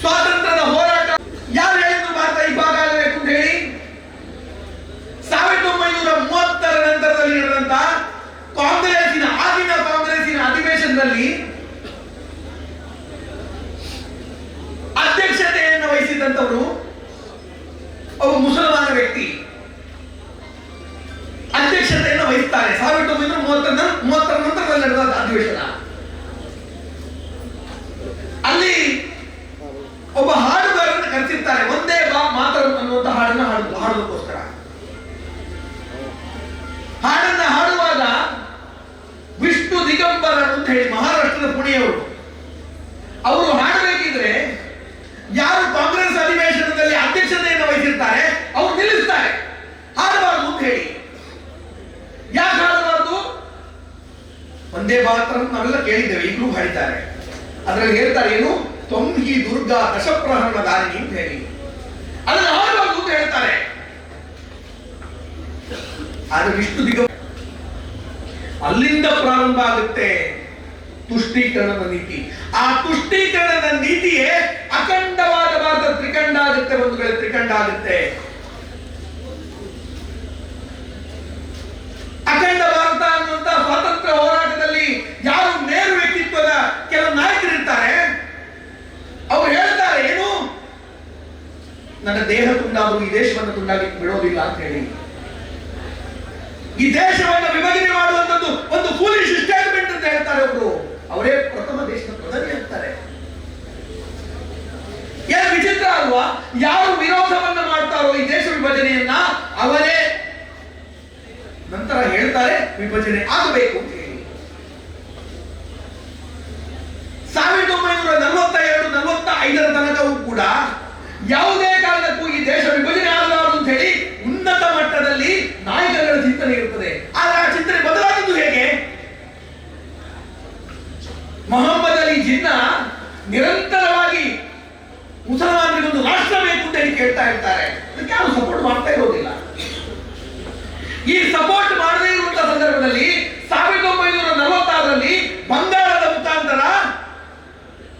ಸ್ವಾತಂತ್ರ್ಯದ ಹೋರಾಟ ಯಾರು ಹೇಳಿದ್ರು ಭಾರತ ಇಬ್ಬಾಗ ಆಗಬೇಕು ಅಂತ ಹೇಳಿ? 1930ರ ನಂತರದಲ್ಲಿ ನಡೆದಂತ ಆಗಿನ ಕಾಂಗ್ರೆಸ್ಸಿನ ಅಧಿವೇಶನದಲ್ಲಿ ಅಧ್ಯಕ್ಷತೆಯನ್ನು ವಹಿಸಿದಂತವರು ಒಬ್ಬ ಮುಸಲ್ಮಾನ ವ್ಯಕ್ತಿ ಅಧ್ಯಕ್ಷತೆಯನ್ನು ವಹಿಸ್ತಾರೆ. 1930ರ ನಂತರದಲ್ಲಿ ನಡೆದ ಅಧಿವೇಶನ. ಅಲ್ಲಿ ಒಬ್ಬ ಹಾಡುಗಾರರನ್ನು ಕರೆಸಿರ್ತಾರೆ, ಒಂದೇ ಮಾತರು ಅನ್ನುವಂತ ಹಾಡನ್ನು ಹಾಡೋದಕ್ಕೋಸ್ಕರ. ಹಾಡನ್ನ ಹಾಡುವಾಗ ವಿಷ್ಣು ದಿಗಂಬರರು ಅಂತ ಹೇಳಿ ಮಹಾರಾಷ್ಟ್ರದ ಪುಣೆಯವರು, ಅವರು ಹಾಡಬೇಕಿದ್ರೆ ಯಾರು ಕಾಂಗ್ರೆಸ್ ಅಧಿವೇಶನದಲ್ಲಿ ಅಧ್ಯಕ್ಷತೆಯನ್ನು ವಹಿಸಿರ್ತಾರೆ ಅವರು ನಿಲ್ಲಿಸ್ತಾರೆ, ಹಾಡಬಾರದು ಅಂತ ಹೇಳಿ. ಯಾಕೆ ಹಾಡಬಾರದು? ಒಂದೇ ಮಾತ್ರ ನಾವೆಲ್ಲ ಕೇಳಿದ್ದೇವೆ, ಈಗಲೂ ಹಾಡಿದ್ದಾರೆ. ಅದರಲ್ಲಿ ಹೇಳ್ತಾರೆ ಏನು, ತ್ವಂಹಿ ದುರ್ಗಾ ದಶಪ್ರಹರಣ ದಾರಿಣಿ ಅಂತ ಹೇಳಿ, ಅದನ್ನು ಹಾಡಬಾರದು ಅಂತ ಹೇಳ್ತಾರೆ. ಆದ್ರೆ ವಿಷ್ಣು ದಿಗಂಬರ ಅಲ್ಲಿಂದ ಪ್ರಾರಂಭ ಆಗುತ್ತೆ ತುಷ್ಟೀಕರಣದ ನೀತಿ. ಆ ತುಷ್ಟೀಕರಣದ ನೀತಿಯೇ ಅಖಂಡವಾದ ಭಾರತ ತ್ರಿಖಂಡ ಆಗುತ್ತೆ, ಒಂದು ಕಡೆ ತ್ರಿಖಂಡ ಆಗುತ್ತೆ. ಅಖಂಡ ಭಾರತ ಅನ್ನುವಂತ ಸ್ವಾತಂತ್ರ್ಯ ಹೋರಾಟದಲ್ಲಿ ಯಾರು ಮೇರು ವ್ಯಕ್ತಿತ್ವದ ಕೆಲವು ನಾಯಕರಿರ್ತಾರೆ, ಅವರು ಹೇಳ್ತಾರೆ ಏನು, ನನ್ನ ದೇಹ ತುಂಡಾದರೂ ಈ ದೇಶವನ್ನು ತುಂಡಾಗಿ ಬಿಡೋದಿಲ್ಲ ಅಂತ ಹೇಳಿ. ಈ ದೇಶವನ್ನು ವಿಭಜನೆ ಮಾಡುವಂತದ್ದು ಒಂದು ಫೂಲಿಶ್ ಸ್ಟೇಟ್ಮೆಂಟ್ ಅಂತ ಹೇಳ್ತಾರೆ ಅವರು. ಅವರೇ ಪ್ರಥಮ ದೇಶದ ಪ್ರಧಾನಿ ಆಗ್ತಾರೆ. ಏನು ವಿಚಿತ್ರ ಅಲ್ವಾ? ಯಾರು ವಿರೋಧವನ್ನ ಮಾಡ್ತಾರೋ ಈ ದೇಶ ವಿಭಜನೆಯನ್ನ, ಅವರೇ ನಂತರ ಹೇಳ್ತಾರೆ ವಿಭಜನೆ ಆಗಬೇಕು ಅಂತ ಹೇಳಿ. 1942-45ರ ತನಕವೂ ಕೂಡ ಯಾವುದೇ ಕಾರಣಕ್ಕೂ ಈ ದೇಶ ವಿಭಜನೆ ಆಗಬಾರದು ಅಂತ ಹೇಳಿ ಉನ್ನತ ಮಟ್ಟದಲ್ಲಿ ನಾಯಕರುಗಳ ಚಿಂತನೆ ಇರುತ್ತದೆ. ಆದ್ರೆ ಆ ಚಿಂತನೆ ಬದಲಾದದ್ದು ಹೇಗೆ? ಮೊಹಮ್ಮದ್ ಅಲಿ ಜಿನ್ನಾ ನಿರಂತರವಾಗಿ ಮುಸಲ್ಮಾನರಿಗೊಂದು ರಾಷ್ಟ್ರ ಬೇಕು ಅಂತ ಹೇಳಿ ಕೇಳ್ತಾ ಇರ್ತಾರೆ. ಅದಕ್ಕೆ ಯಾರು ಸಪೋರ್ಟ್ ಮಾಡ್ತಾ ಇರೋದಿಲ್ಲ. ಈ ಸಪೋರ್ಟ್ ಮಾಡದೇ ಇರುವಂತಹ ಸಂದರ್ಭದಲ್ಲಿ 1946ರಲ್ಲಿ ಬಂಗಾಳದ ಮುಖಾಂತರ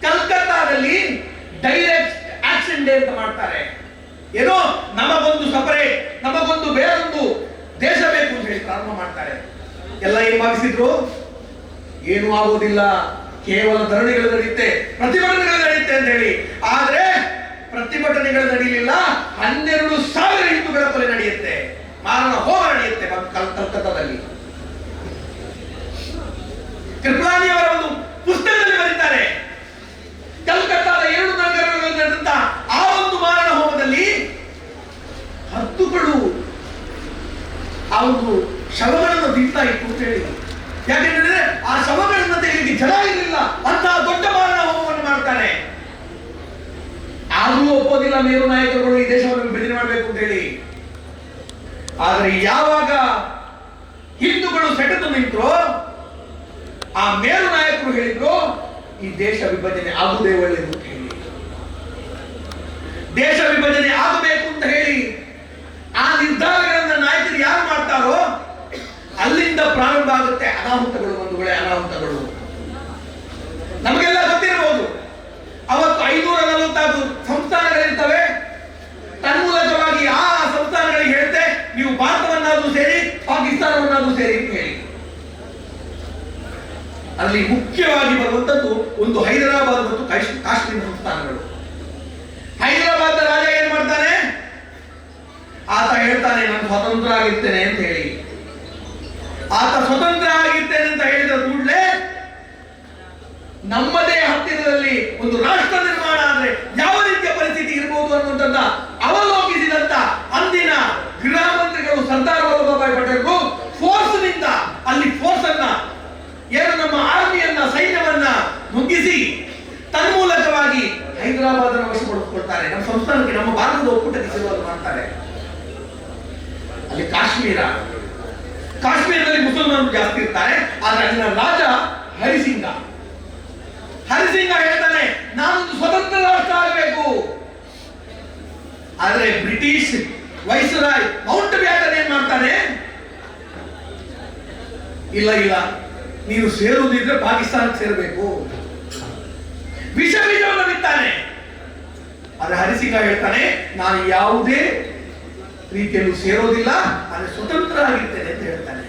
ಕಲ್ಕತ್ತಾದಲ್ಲಿ ಡೈರೆಕ್ಟ್ ಆಕ್ಷನ್ ಡೇ ಅಂತ ಮಾಡ್ತಾರೆ. ಏನೋ ನಮಗೊಂದು ಸಪರೇಟ್, ನಮಗೊಂದು ಬೇರೊಂದು ದೇಶ ಬೇಕು ಅಂತ ಹೇಳಿ ಪ್ರಾರಂಭ ಮಾಡ್ತಾರೆ. ಎಲ್ಲ ಏನ್ ಭಾವಿಸಿದ್ರು, ಏನೂ ಆಗೋದಿಲ್ಲ, ಕೇವಲ ಧರಣಿಗಳು ನಡೆಯುತ್ತೆ, ಪ್ರತಿಭಟನೆಗಳು ನಡೆಯುತ್ತೆ ಅಂತ ಹೇಳಿ. ಆದ್ರೆ ಪ್ರತಿಭಟನೆಗಳು ನಡೆಯಲಿಲ್ಲ, 12,000 ಹಿಂದೂಗಳ ಕೊಲೆ ನಡೆಯುತ್ತೆ, ಮಾರಣ ಹೋಮ ನಡೆಯುತ್ತೆ ಕಲ್ಕತ್ತಾದಲ್ಲಿ. ಕೃಪಲಾನಿ ಅವರ ಒಂದು ಪುಸ್ತಕದಲ್ಲಿ ಬರೀತಾರೆ, ಕಲ್ಕತ್ತಾದ 2 ನಗರಗಳಲ್ಲಿ ನಡೆದಂತ ಆ ಒಂದು ಮಾರಣ ಹೋಮದಲ್ಲಿ 10 ಆ ಒಂದು ಶವಗಳನ್ನು ತಿಂತಾ ಇತ್ತು ಅಂತ ಹೇಳಿ. ಯಾಕೆಂದ್ರೆ ಆ ಶವಗಳನ್ನು ತೆಗೆಯಲಿಕ್ಕೆ ಜನ ಇರಲಿಲ್ಲ, ಅಂತಹ ದೊಡ್ಡ ಮಾರಣ ಹೋಮವನ್ನು ಮಾಡ್ತಾನೆ. ಆದ್ರೂ ಒಪ್ಪೋದಿಲ್ಲ ಮೇರು ನಾಯಕರುಗಳು ಈ ದೇಶವನ್ನು ವಿಭಜನೆ ಮಾಡಬೇಕು ಅಂತ ಹೇಳಿ. ಆದ್ರೆ ಯಾವಾಗ ಹಿಂದೂಗಳು ಸೆಟೆದು ನಿಂತರು, ಆ ಮೇರು ನಾಯಕರು ಹೇಳಿದ್ರು ಈ ದೇಶ ವಿಭಜನೆ ಆಗುವುದೇ ಒಳ್ಳೆಯದು ಅಂತ ಹೇಳಿ. ದೇಶ ವಿಭಜನೆ ಆಗಬೇಕು ಅಂತ ಹೇಳಿ ಆ ನಿರ್ಧಾರಗಳನ್ನ ನಾಯಕರು ಯಾರು ಮಾಡ್ತಾರೋ ಅಲ್ಲಿಂದ ಪ್ರಾರಂಭ ಆಗುತ್ತೆ ಅನಾಹುತಗಳು, ಬಂಧುಗಳೇ, ಅನಾಹುತಗಳು. ನಮಗೆಲ್ಲ ಗೊತ್ತಿರಬಹುದು, ಅವತ್ತು 546 ಸಂಸ್ಥಾನಗಳಿರ್ತವೆ. ತನ್ಮೂಲಕವಾಗಿ ಆ ಸಂಸ್ಥಾನಗಳಿಗೆ ಹೇಳ್ತೆ ನೀವು ಭಾರತವನ್ನಾದ್ರೂ ಸೇರಿ ಪಾಕಿಸ್ತಾನವನ್ನಾದ್ರೂ ಸೇರಿ ಅಂತ ಹೇಳಿ. ಅಲ್ಲಿ ಮುಖ್ಯವಾಗಿ ಬರುವಂತದ್ದು ಒಂದು ಹೈದರಾಬಾದ್ ಮತ್ತು ಕಾಶ್ಮೀರ ಸಂಸ್ಥಾನಗಳು. ಹೈದರಾಬಾದ್ ರಾಜ ಏನ್ ಮಾಡ್ತಾನೆ, ಆತ ಹೇಳ್ತಾನೆ ನಾನು ಸ್ವತಂತ್ರ ಆಗಿರ್ತೇನೆ ಅಂತ ಹೇಳಿ. ಆತ ಸ್ವತಂತ್ರ ಆಗಿರ್ತೇನೆ ಅಂತ ಹೇಳಿದ ಕೂಡಲೇ ನಮ್ಮದೇ ಹತ್ತಿರದಲ್ಲಿ ಒಂದು ರಾಷ್ಟ್ರ ನಿರ್ಮಾಣ ಆದ್ರೆ ಯಾವ ರೀತಿಯ ಪರಿಸ್ಥಿತಿ ಇರಬಹುದು ಅನ್ನುವಂಥದ್ದನ್ನ ಅವಲೋಕಿಸಿದಂತ ಅಂದಿನ ಗೃಹ ಮಂತ್ರಿಗಳು ಸರ್ದಾರ್ ವಲ್ಲಭಭಾಯಿ ಪಟೇಲ್ರು ಫೋರ್ಸ್ ನಿಂದ ಅಲ್ಲಿ ಫೋರ್ಸ್ ಅನ್ನ, ಏನು ನಮ್ಮ ಆರ್ಮಿಯನ್ನ, ಸೈನ್ಯವನ್ನ ನುಗ್ಗಿಸಿ ತನ್ಮೂಲಕವಾಗಿ ಕಾಶ್ಮೀರ. ಕಾಶ್ಮೀರದಲ್ಲಿ ಮುಸಲ್ಮಾನರು ಜಾಸ್ತಿ ಇರ್ತಾರೆ, ಆದ್ರೆ ಅಲ್ಲಿನ ರಾಜ ಹರಿಸಿಂಗ ಹೇಳ್ತಾನೆ ನಾನೊಂದು ಸ್ವತಂತ್ರ ರಾಷ್ಟ್ರ ಆಗಬೇಕು. ಆದ್ರೆ ಬ್ರಿಟಿಷ್ ವೈಸ್ರಾಯ್ ಮೌಂಟ್ ಬ್ಯಾಟನ್ ಏನ್ ಮಾಡ್ತಾನೆ, ಇಲ್ಲ ನೀನು ಸೇರುವುದಿದ್ರೆ ಪಾಕಿಸ್ತಾನಕ್ಕೆ ಸೇರಬೇಕು, ವಿಷ ಬೀಜವನ್ನು ಬಿತ್ತಾನೆ. ಆದ್ರೆ ಹರಿಸಿಂಗ ಹೇಳ್ತಾನೆ ನಾನು ಯಾವುದೇ ರೀತಿಯಲ್ಲೂ ಸೇರೋದಿಲ್ಲ, ಆದರೆ ಸ್ವತಂತ್ರ ಆಗಿರ್ತೇನೆ ಅಂತ ಹೇಳ್ತಾನೆ.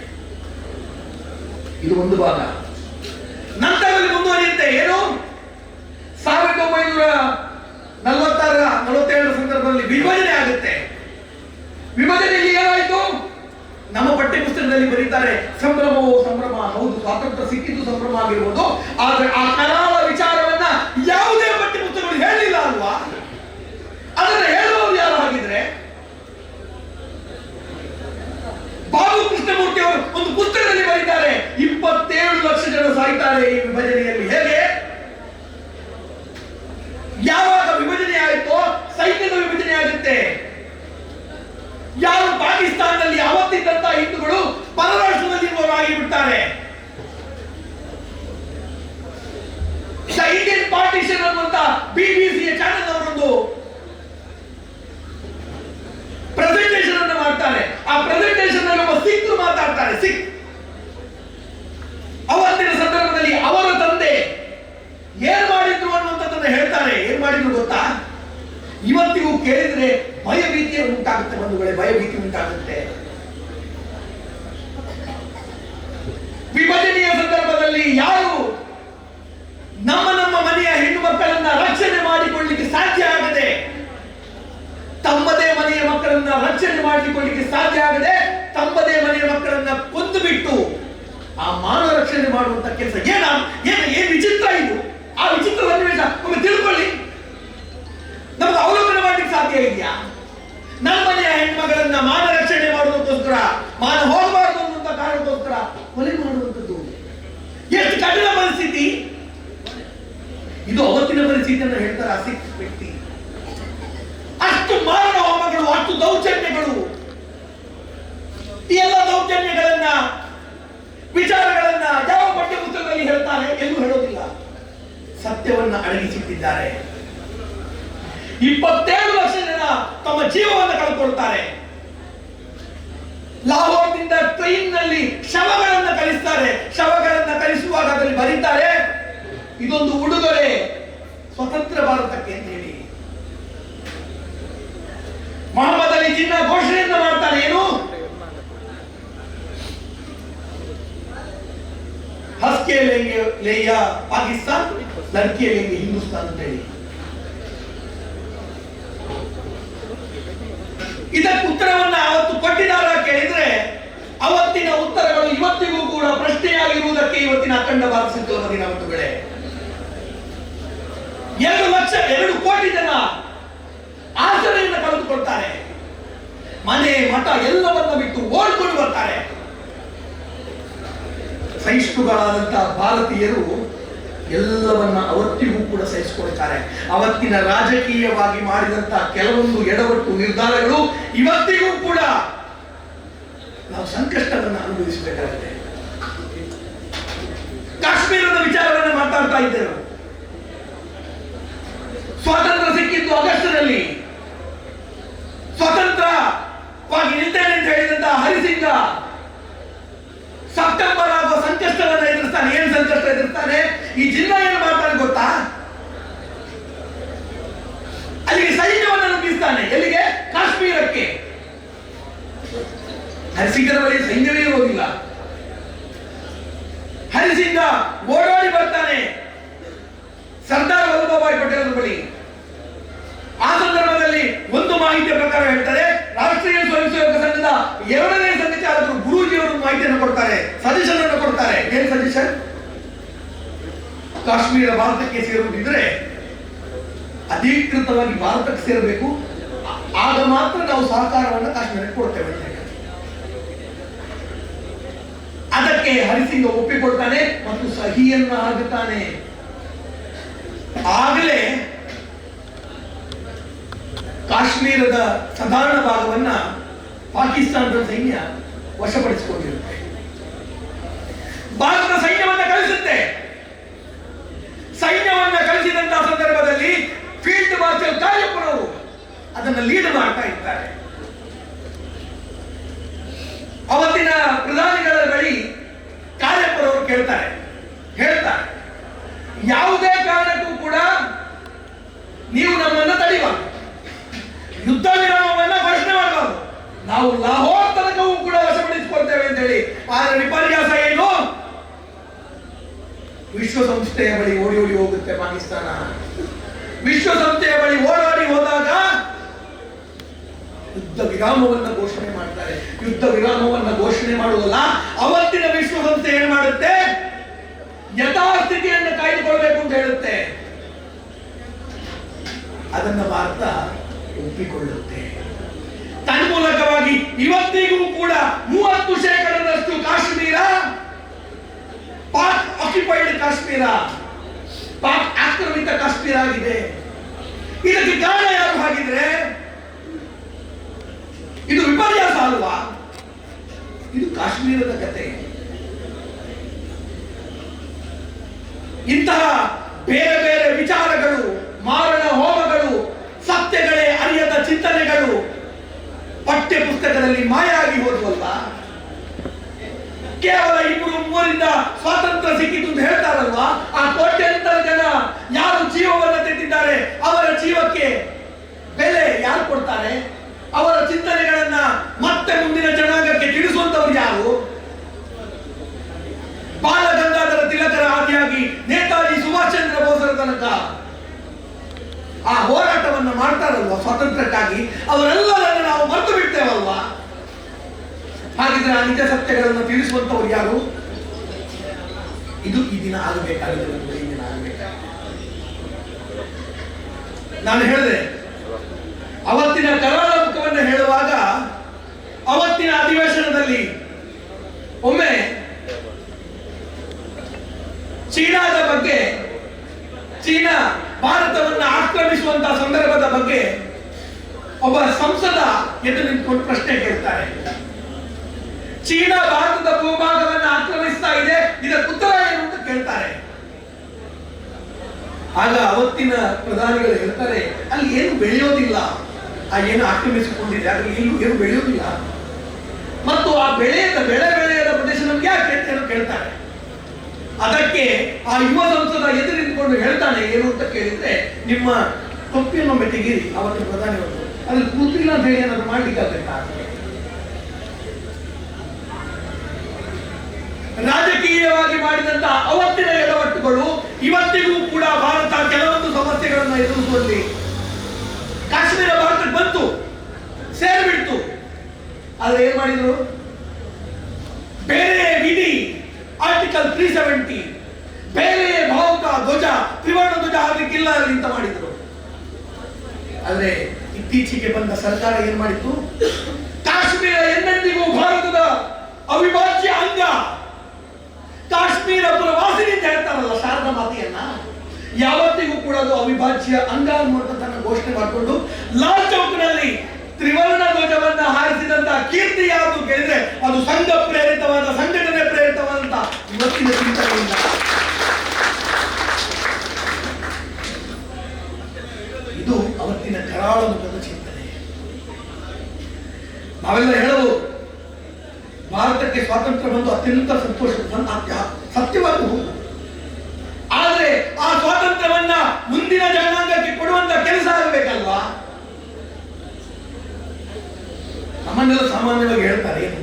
ಇದು ಒಂದು ಭಾಗ. ನಂತರದಲ್ಲಿ ಮುಂದುವರಿಯುತ್ತೆ. ಏನು 1947 ಸಂದರ್ಭದಲ್ಲಿ ವಿಭಜನೆ ಆಗುತ್ತೆ. ವಿಭಜನೆಯಲ್ಲಿ ಏನಾಯಿತು? ನಮ್ಮ ಪಠ್ಯ ಪುಸ್ತಕದಲ್ಲಿ ಬರೀತಾರೆ ಸಂಭ್ರಮವೋ ಸಂಭ್ರಮ. ಹೌದು, ಸ್ವಾತಂತ್ರ್ಯ ಸಿಕ್ಕಿದ್ದು ಸಂಭ್ರಮ ಆಗಿರ್ಬೋದು, ಆದ್ರೆ ಆ ಕರಾಳ ವಿಚಾರವನ್ನ ಯಾವುದೇ ಪಠ್ಯ ಪುಸ್ತಕಗಳು ಹೇಳಿಲ್ಲ ಅಲ್ವಾ? ಅದನ್ನ ಹೇಳುವವರು ಯಾರು ಹಾಗಿದ್ರೆ? ಬಾಬು ಕೃಷ್ಣಮೂರ್ತಿ ಅವರು ಒಂದು ಪುಸ್ತಕದಲ್ಲಿ ಬರೀತಾರೆ 27 ಲಕ್ಷ ಜನ ಸಾಯ್ತಾರೆ ಈ ವಿಭಜನೆಯಲ್ಲಿ. ಹೇಗೆ? ಯಾವಾಗ ವಿಭಜನೆ ಆಯಿತೋ ಸೈನ್ಯದ ವಿಭಜನೆ ಆಗುತ್ತೆ. ಯಾರು ಪಾಕಿಸ್ತಾನದಲ್ಲಿ ಅವತ್ತಿದ್ದಂತ ಹಿಂದೂಗಳು ಪರರಾಷ್ಟ್ರದಲ್ಲಿ ಇರುವವರಾಗಿ ಬಿಡ್ತಾರೆ. ಇಂಡಿಯನ್ ಪಾರ್ಟಿಷನ್ ಅನ್ನುವಂತ ಬಿಬಿಸಿಯ ಚಾನೆಲ್ ಅವರೊಂದು ಪ್ರೆಸೆಂಟೇಷನ್ ಅನ್ನು ಮಾಡ್ತಾರೆ. ಆ ಪ್ರೆಸೆಂಟೇಷನ್ ನಲ್ಲಿ ಒಬ್ಬ ಸಿಖ್ ಮಾತಾಡ್ತಾರೆ. ಸಿಖ್ ಅವತ್ತಿನ ಸಂದರ್ಭದಲ್ಲಿ ಅವರ ತಂದೆ ಏನ್ ಮಾಡಿದ್ರು ಅನ್ನುವಂಥದ್ದನ್ನ ಹೇಳ್ತಾರೆ. ಏನ್ ಮಾಡಿದ್ರು ಗೊತ್ತಾ? ಇವತ್ತಿಗೂ ಕೇಳಿದ್ರೆ ಭಯಭೀತಿ ಉಂಟಾಗುತ್ತೆ, ಬಂಧುಗಳೇ, ಭಯಭೀತಿ ಉಂಟಾಗುತ್ತೆ. ವಿಭಜನೆಯ ಸಂದರ್ಭದಲ್ಲಿ ಯಾರು ನಮ್ಮ ಮನೆಯ ಹೆಣ್ಣು ಮಕ್ಕಳನ್ನ ರಕ್ಷಣೆ ಮಾಡಿಕೊಳ್ಳಲಿಕ್ಕೆ ಸಾಧ್ಯ ಆಗದೆ, ತಮ್ಮದೇ ಮನೆಯ ಮಕ್ಕಳನ್ನ ರಕ್ಷಣೆ ಮಾಡಿಕೊಳ್ಳಲಿಕ್ಕೆ ಸಾಧ್ಯ ಆಗದೆ ತಮ್ಮದೇ ಮನೆಯ ಮಕ್ಕಳನ್ನ ಕೊಂದು ಬಿಟ್ಟು ಆ ಮಾನವ ರಕ್ಷಣೆ ಮಾಡುವಂತ ಕೆಲಸ ಏನ್ ವಿಚಿತ್ರ ಇದು. ಆ ವಿಚಿತ್ರ ಸನ್ನಿವೇಶ ಒಮ್ಮೆ ತಿಳ್ಕೊಳ್ಳಿ. ನಮ್ಗೆ ಅವಲೋಕನ ಮಾಡ್ಲಿಕ್ಕೆ ಸಾಧ್ಯ ಇದೆಯಾ? ನಮ್ಮ ಮನೆಯ ಹೆಣ್ಮಗಳನ್ನ ಮಾನ ರಕ್ಷಣೆ ಮಾಡುವುದಕ್ಕೋಸ್ಕರ, ಮಾನ ಹೋಗಬಾರದು ಅನ್ನುವಂತ ಕಾರಣಕ್ಕೋಸ್ಕರ ಕೊಲೆ ಮಾಡುವಂಥದ್ದು ಎಷ್ಟು ಕಠಿಣ ಪರಿಸ್ಥಿತಿ. ಇದು ಅವತ್ತಿನ ಪರಿಸ್ಥಿತಿಯನ್ನು ಹೇಳ್ತಾರೆ ಆ ಸಿಖ್ ವ್ಯಕ್ತಿ. ಅಷ್ಟು ಮಾರಣ ಹೋಮಗಳು, ಅಷ್ಟು ದೌರ್ಜನ್ಯಗಳು. ಈ ಎಲ್ಲ ದೌರ್ಜನ್ಯಗಳನ್ನ, ವಿಚಾರಗಳನ್ನ ಯಾವ ಪಠ್ಯ ಪುಸ್ತಕದಲ್ಲಿ ಹೇಳ್ತಾರೆ? ಎಲ್ಲೂ ಹೇಳೋದಿಲ್ಲ. ಸತ್ಯವನ್ನ ಅಡಗಿಸಿಟ್ಟಿದ್ದಾರೆ. 27 ಲಕ್ಷ ಜನ ತಮ್ಮ ಜೀವವನ್ನು ಕಳೆದುಕೊಳ್ತಾರೆ. ಲಾಹೋರ್ನಿಂದ ಟ್ರೈನ್ ನಲ್ಲಿ ಶವಗಳನ್ನ ಕಳಿಸ್ತಾರೆ. ಶವಗಳನ್ನ ಕಳಿಸುವಾಗ ಅದರಲ್ಲಿ ಬರೀತಾರೆ ಇದೊಂದು ಉಡುಗೊರೆ ಸ್ವತಂತ್ರ ಭಾರತಕ್ಕೆ ಅಂತ ಹೇಳಿ. ಮೊಹಮ್ಮದ್ ಅಲಿ ಜಿನ್ನಾ ಘೋಷಣೆಯನ್ನ ಮಾಡ್ತಾನೆ. ಏನು? ಹಸ್ಕೆ ಲೇಯ ಪಾಕಿಸ್ತಾನ್, ಲಡ್ಕೆ ಲೇಂಗೆ ಹಿಂದೂಸ್ತಾನ್ ಅಂತ ಹೇಳಿ. ಇದಕ್ಕೆ ಉತ್ತರವನ್ನ ಅವತ್ತು ಕೊಟ್ಟಿದ್ದಾರ ಕೇಳಿದ್ರೆ ಅವತ್ತಿನ ಉತ್ತರಗಳು ಇವತ್ತಿಗೂ ಕೂಡ ಪ್ರಶ್ನೆಯಾಗಿರುವುದಕ್ಕೆ ಇವತ್ತಿನ ಅಖಂಡ ಭಾರತ ಸಂಕಲ್ಪದ ದಿನಾಂಕಗಳೇ. 2 ಕೋಟಿ ಜನ ಆಚರಣೆಯನ್ನು ಕಳೆದುಕೊಳ್ತಾರೆ. ಮನೆ ಮಠ ಎಲ್ಲವನ್ನ ಬಿಟ್ಟು ಓಡ್ಕೊಂಡು ಬರ್ತಾರೆ. ಸಹಿಷ್ಣುಗಳಾದಂತಹ ಭಾರತೀಯರು ಎಲ್ಲವನ್ನ ಅವತ್ತಿಗೂ ಕೂಡ ಸಹಿಸಿಕೊಳ್ತಾರೆ. ಅವತ್ತಿನ ರಾಜಕೀಯವಾಗಿ ಮಾಡಿದಂತಹ ಕೆಲವೊಂದು ಎಡವಟ್ಟು ನಿರ್ಧಾರಗಳು ಇವತ್ತಿಗೂ ಕೂಡ ನಾವು ಸಂಕಷ್ಟವನ್ನು ಅನುಭವಿಸಬೇಕಾಗಿದೆ. ಕಾಶ್ಮೀರದ ವಿಚಾರವನ್ನು ಮಾತಾಡ್ತಾ ಇದ್ದೇವೆ. ಸ್ವಾತಂತ್ರ್ಯ ಸಿಕ್ಕಿದ್ದು ಆಗಸ್ಟ್ನಲ್ಲಿ. ಸ್ವತಂತ್ರವಾಗಿ ನಿಲ್ತೇನೆ ಅಂತ ಹೇಳಿದಂತಹ ಹರಿಸಿಂಗ ಸೆಪ್ಟೆಂಬರ್ ಆಗುವ ಸಂಕಷ್ಟವನ್ನು ಎದುರಿಸ್ತಾನೆ. ಏನ್ ಸಂಕಷ್ಟ ಎದುರಿಸ್ತಾನೆ? ಈ ಜಿಲ್ಲಾ ಏನು ಮಾಡ್ತಾನೆ ಗೊತ್ತಾ? ಅಲ್ಲಿಗೆ ಸೈನ್ಯವನ್ನು ನುಗ್ಗಿಸ್ತಾನೆ. ಎಲ್ಲಿಗೆ? ಕಾಶ್ಮೀರಕ್ಕೆ. ಹರಿಸಿಂಗನ ಬಳಿ ಸೈನ್ಯವೇ ಇರೋದಿಲ್ಲ. ಹರಿಸಿಂಗ ಓಡಾಡಿ ಬರ್ತಾನೆ ಸರ್ದಾರ್ ವಲ್ಲಭಭಾಯಿ ಪಟೇಲ್ ಬಳಿ. ಆ ಸಂದರ್ಭದಲ್ಲಿ ಒಂದು ಮಾಹಿತಿಯ ಪ್ರಕಾರ ಹೇಳ್ತಾರೆ, ರಾಷ್ಟ್ರೀಯ ಸ್ವಯಂ ಸೇವಕ ಸಂಘದ 2ನೇ ಸಂಘಚಾಲಕರು ಗುರೂಜಿಯವರು ಮಾಹಿತಿಯನ್ನು ಕೊಡ್ತಾರೆ, ಸಜೆಷನ್ ಅನ್ನು ಕೊಡ್ತಾರೆ. ಏನ್ ಸಜೆಷನ್? ಕಾಶ್ಮೀರ ಭಾರತಕ್ಕೆ ಸೇರುವುದಿದ್ರೆ ಅಧಿಕೃತವಾಗಿ ಭಾರತಕ್ಕೆ ಸೇರಬೇಕು, ಆಗ ಮಾತ್ರ ನಾವು ಸಹಕಾರವನ್ನು ಕಾಶ್ಮೀರಕ್ಕೆ ಕೊಡ್ತೇವೆ ಅಂತ ಹೇಳಿ. ಅದಕ್ಕೆ ಹರಿಸಿಂಗ ಒಪ್ಪಿಕೊಳ್ತಾನೆ ಮತ್ತು ಸಹಿಯನ್ನ ಹಾಕುತ್ತಾನೆ. ಆಗಲೇ ಕಾಶ್ಮೀರದ ಸಾಧಾರಣ ಭಾಗವನ್ನ ಪಾಕಿಸ್ತಾನದ ಸೈನ್ಯ ವಶಪಡಿಸಿಕೊಂಡಿರುತ್ತೆ. ಭಾರತ ಸೈನ್ಯವನ್ನ ಕಳಿಸುತ್ತೆ. ಸೈನ್ಯವನ್ನ ಕಳಿಸಿದಂತಹ ಸಂದರ್ಭದಲ್ಲಿ ಫೀಲ್ಡ್ ಮಾರ್ಷಲ್ ಕಾರ್ಯಪ್ಪನವರು ಅದನ್ನ ಲೀಡ್ ಮಾಡ್ತಾ ಇದ್ದಾರೆ. ಅವತ್ತಿನ ಪ್ರಧಾನಿಗಳ ಬಳಿ ಕಾರ್ಯಪ್ಪನವರು ಹೇಳ್ತಾರೆ, ಯಾವುದೇ ಕಾರಣಕ್ಕೂ ಕೂಡ ನೀವು ನಮ್ಮನ್ನ ತಡೆಯಬಾರದು, ಯುದ್ಧ ವಿರಾಮವನ್ನ ಘೋಷಣೆ ಮಾಡಬಾರದು, ನಾವು ಲಾಹೋರ್ ತನಕವೂ ಕೂಡ ವಶಪಡಿಸಿಕೊಳ್ತೇವೆ ಅಂತ ಹೇಳಿ. ಆದ್ರೆ ವಿಪರ್ಯಾಸ ಏನು? ವಿಶ್ವಸಂಸ್ಥೆಯ ಬಳಿ ಓಡಿ ಹೋಗುತ್ತೆ ಪಾಕಿಸ್ತಾನ. ವಿಶ್ವಸಂಸ್ಥೆಯ ಬಳಿ ಓಡಾಡಿ ಹೋದಾಗ ಯುದ್ಧ ವಿರಾಮವನ್ನ ಘೋಷಣೆ ಮಾಡ್ತಾರೆ. ಯುದ್ಧ ವಿರಾಮವನ್ನ ಘೋಷಣೆ ಮಾಡುವುದಲ್ಲ, ಅವತ್ತಿನ ವಿಶ್ವಸಂಸ್ಥೆ ಏನ್ ಮಾಡುತ್ತೆ? ಯಥಾಸ್ಥಿತಿಯನ್ನು ಕಾಯ್ದುಕೊಳ್ಬೇಕು ಅಂತ ಹೇಳುತ್ತೆ. ಅದನ್ನ ಭಾರತ ಒಪ್ಪಿಕೊಳ್ಳುತ್ತೆ. ತನ್ಮೂಲಕವಾಗಿ ಇವತ್ತಿಗೂ ಕೂಡ 30% ಕಾಶ್ಮೀರ ಪಾಕ್ ಆಕ್ಯುಪೈಡ್ ಕಾಶ್ಮೀರ, ಪಾಕ್ ಆಕ್ರಮಿತ ಕಾಶ್ಮೀರ ಆಗಿದೆ. ಇದಕ್ಕೆ ಕಾರಣ ಯಾರು ಹಾಗಿದ್ರೆ? ಇದು ವಿಪರ್ಯಾಸ ಅಲ್ವಾ? ಇದು ಕಾಶ್ಮೀರದ ಕತೆ. ಇಂತಹ ಬೇರೆ ಬೇರೆ ವಿಚಾರಗಳು, ಮಾರಣ ಹೋಮಗಳು, ಸತ್ಯಗಳೇ ಅರಿಯದ ಚಿಂತನೆಗಳು ಪಠ್ಯ ಪುಸ್ತಕದಲ್ಲಿ ಮಾಯ ಆಗಿ ಹೋದವಲ್ಲ. ಕೇವಲ 2-3 ಸ್ವಾತಂತ್ರ್ಯ ಸಿಕ್ಕಿತು ಅಂತ ಹೇಳ್ತಾರಲ್ವಾ, ಆ ಕೋಟ್ಯಂತರ ಜನ ಯಾರು ಜೀವವನ್ನು ತೆಗೆದಿದ್ದಾರೆ ಅವರ ಜೀವಕ್ಕೆ ಬೆಲೆ ಯಾರು ಕೊಡ್ತಾರೆ? ಅವರ ಚಿಂತನೆಗಳನ್ನ ಮತ್ತೆ ಮುಂದಿನ ಜನಾಂಗಕ್ಕೆ ತಿಳಿಸುವಂತವರು ಯಾರು? ಬಾಲಗಂಗಾಧರ ತಿಲಕರ ಆದಿಯಾಗಿ ನೇತಾಜಿ ಸುಭಾಷ್ ಚಂದ್ರ ಬೋಸರ ತನಕ ಆ ಹೋರಾಟವನ್ನು ಮಾಡ್ತಾರಲ್ವಾ ಸ್ವಾತಂತ್ರ್ಯಕ್ಕಾಗಿ, ಅವರೆಲ್ಲರನ್ನು ನಾವು ಮರೆತು ಬಿಡ್ತೇವಲ್ವಾ? ಹಾಗಿದ್ರೆ ಆ ನಿಜ ಸತ್ಯಗಳನ್ನು ತಿಳಿಸುವಂತವರು ಯಾರು? ಇದು ಈ ದಿನ ಆಗಬೇಕಾಗಿದೆ. ನಾನು ಹೇಳಿದೆ, ಅವತ್ತಿನ ಕರಾಳ ಮುಖವನ್ನು ಹೇಳುವಾಗ ಅವತ್ತಿನ ಅಧಿವೇಶನದಲ್ಲಿ ಒಮ್ಮೆ ಚೀನಾದ ಬಗ್ಗೆ, ಚೀನಾ ಭಾರತವನ್ನು ಆಕ್ರಮಿಸುವಂತಹ ಸಂದರ್ಭದ ಬಗ್ಗೆ ಒಬ್ಬ ಸಂಸದ ಎದ್ದು ನಿಂತ್ಕೊಂಡು ಪ್ರಶ್ನೆ ಕೇಳ್ತಾರೆ. ಚೀನಾ ಭಾರತದ ಭೂಭಾಗವನ್ನು ಆಕ್ರಮಿಸ್ತಾ ಇದೆ, ಇದಕ್ಕೆ ಉತ್ತರ ಏನು ಅಂತ ಕೇಳ್ತಾರೆ. ಆಗ ಅವತ್ತಿನ ಪ್ರಧಾನಿಗಳು ಹೇಳ್ತಾರೆ, ಅಲ್ಲಿ ಏನು ಬೆಳೆಯೋದಿಲ್ಲ, ಆ ಏನು ಆಕ್ರಮಿಸಿಕೊಂಡಿದೆ ಅದ್ರಲ್ಲಿ ಏನು ಬೆಳೆಯೋದಿಲ್ಲ, ಮತ್ತು ಆ ಬೆಳೆಯದ ಪ್ರದೇಶ ನಮ್ಗೆ ಯಾಕೆ ಅಂತ ಕೇಳ್ತಾರೆ. ಅದಕ್ಕೆ ಆ ಯುವ ಸಂಸದ ಎದುರು ನಿಂತ್ಕೊಂಡು ಹೇಳ್ತಾನೆ, ಏನು ಅಂತ ಕೇಳಿದ್ರೆ, ನಿಮ್ಮ ತೊಪ್ಪಿಯನ್ನು ತೆಗೀರಿ. ಅವತ್ತು ಪ್ರಧಾನಿಯವರು ಅದ್ರಲ್ಲಿ ಕೂತಿಲ್ಲ ಅಂತ ಹೇಳಿ ಏನಾದ್ರು ಮಾಡ್ಲಿಕ್ಕಾಗಬೇಕಾ? ರಾಜಕೀಯವಾಗಿ ಮಾಡಿದಂತಹ ಅವತ್ತಿನ ಎಡವಟ್ಟುಗಳು ಇವತ್ತಿಗೂ ಕೂಡ ಭಾರತ ಕೆಲವೊಂದು ಸಮಸ್ಯೆಗಳನ್ನು ಎದುರಿಸುವಲ್ಲಿ. ಕಾಶ್ಮೀರ ಭಾರತಕ್ಕೆ ಬಂತು, ಸೇರಿಬಿಡ್ತು. ಆದ್ರೆ ಏನ್ ಮಾಡಿದ್ರು? ಬೇರೆ ವಿಧಿ ಆರ್ಟಿಕಲ್ 370, ಬೇರೆ ಭಾವುಕ ಧ್ವಜ, ತ್ರಿವರ್ಣ ಧ್ವಜ ಹಾಕಲಿಕ್ಕಿಲ್ಲ ಅಂತ ಮಾಡಿದ್ರು. ಆದ್ರೆ ಇತ್ತೀಚೆಗೆ ಬಂದ ಸರ್ಕಾರ ಏನ್ ಮಾಡಿತ್ತು? ಕಾಶ್ಮೀರ ಎಂದೆಂದಿಗೂ ಭಾರತದ ಅವಿಭಾಜ್ಯ ಅಂಗ. ಕಾಶ್ಮೀರ ಪುರವಾಸಿನಿ ಅಂತ ಹೇಳ್ತಾರಲ್ಲ ಶಾರದಾ ಮಾತೆಯನ್ನ, ಯಾವತ್ತಿಗೂ ಕೂಡ ಅದು ಅವಿಭಾಜ್ಯ ಅಂಗ ಅನ್ನುವಂಥದ್ದನ್ನ ಘೋಷಣೆ ಮಾಡಿಕೊಂಡು ಲಾಲ್ ಚೌಕ್ನಲ್ಲಿ ತ್ರಿವರ್ಣ ಧ್ವಜವನ್ನ ಹಾರಿಸಿದಂತ ಕೀರ್ತಿ ಯಾವುದು ಕೇಳಿದ್ರೆ ಅದು ಸಂಘ ಪ್ರೇರಿತವಾದ, ಸಂಘಟನೆ ಪ್ರೇರಿತವಾದಂತ ಇವತ್ತಿನ ಚಿಂತನೆಯಿಂದ. ಇದು ಅವತ್ತಿನ ಕರಾಳ ಮುಖದ ಚಿಂತನೆ. ನಾವೆಲ್ಲ ಹೇಳಬಹುದು, ಭಾರತಕ್ಕೆ ಸ್ವಾತಂತ್ರ್ಯ ಬಂದು ಅತ್ಯಂತ ಸಂತೋಷ, ಸತ್ಯವಾದ. ಆದ್ರೆ ಆ ಸ್ವಾತಂತ್ರ್ಯವನ್ನ ಮುಂದಿನ ಜನಾಂಗಕ್ಕೆ ಕೊಡುವಂತ ಕೆಲಸ ಆಗಬೇಕಲ್ವಾ? ನಮ್ಮನ್ನೆಲ್ಲ ಸಾಮಾನ್ಯವಾಗಿ ಹೇಳ್ತಾರೆ, ಏನು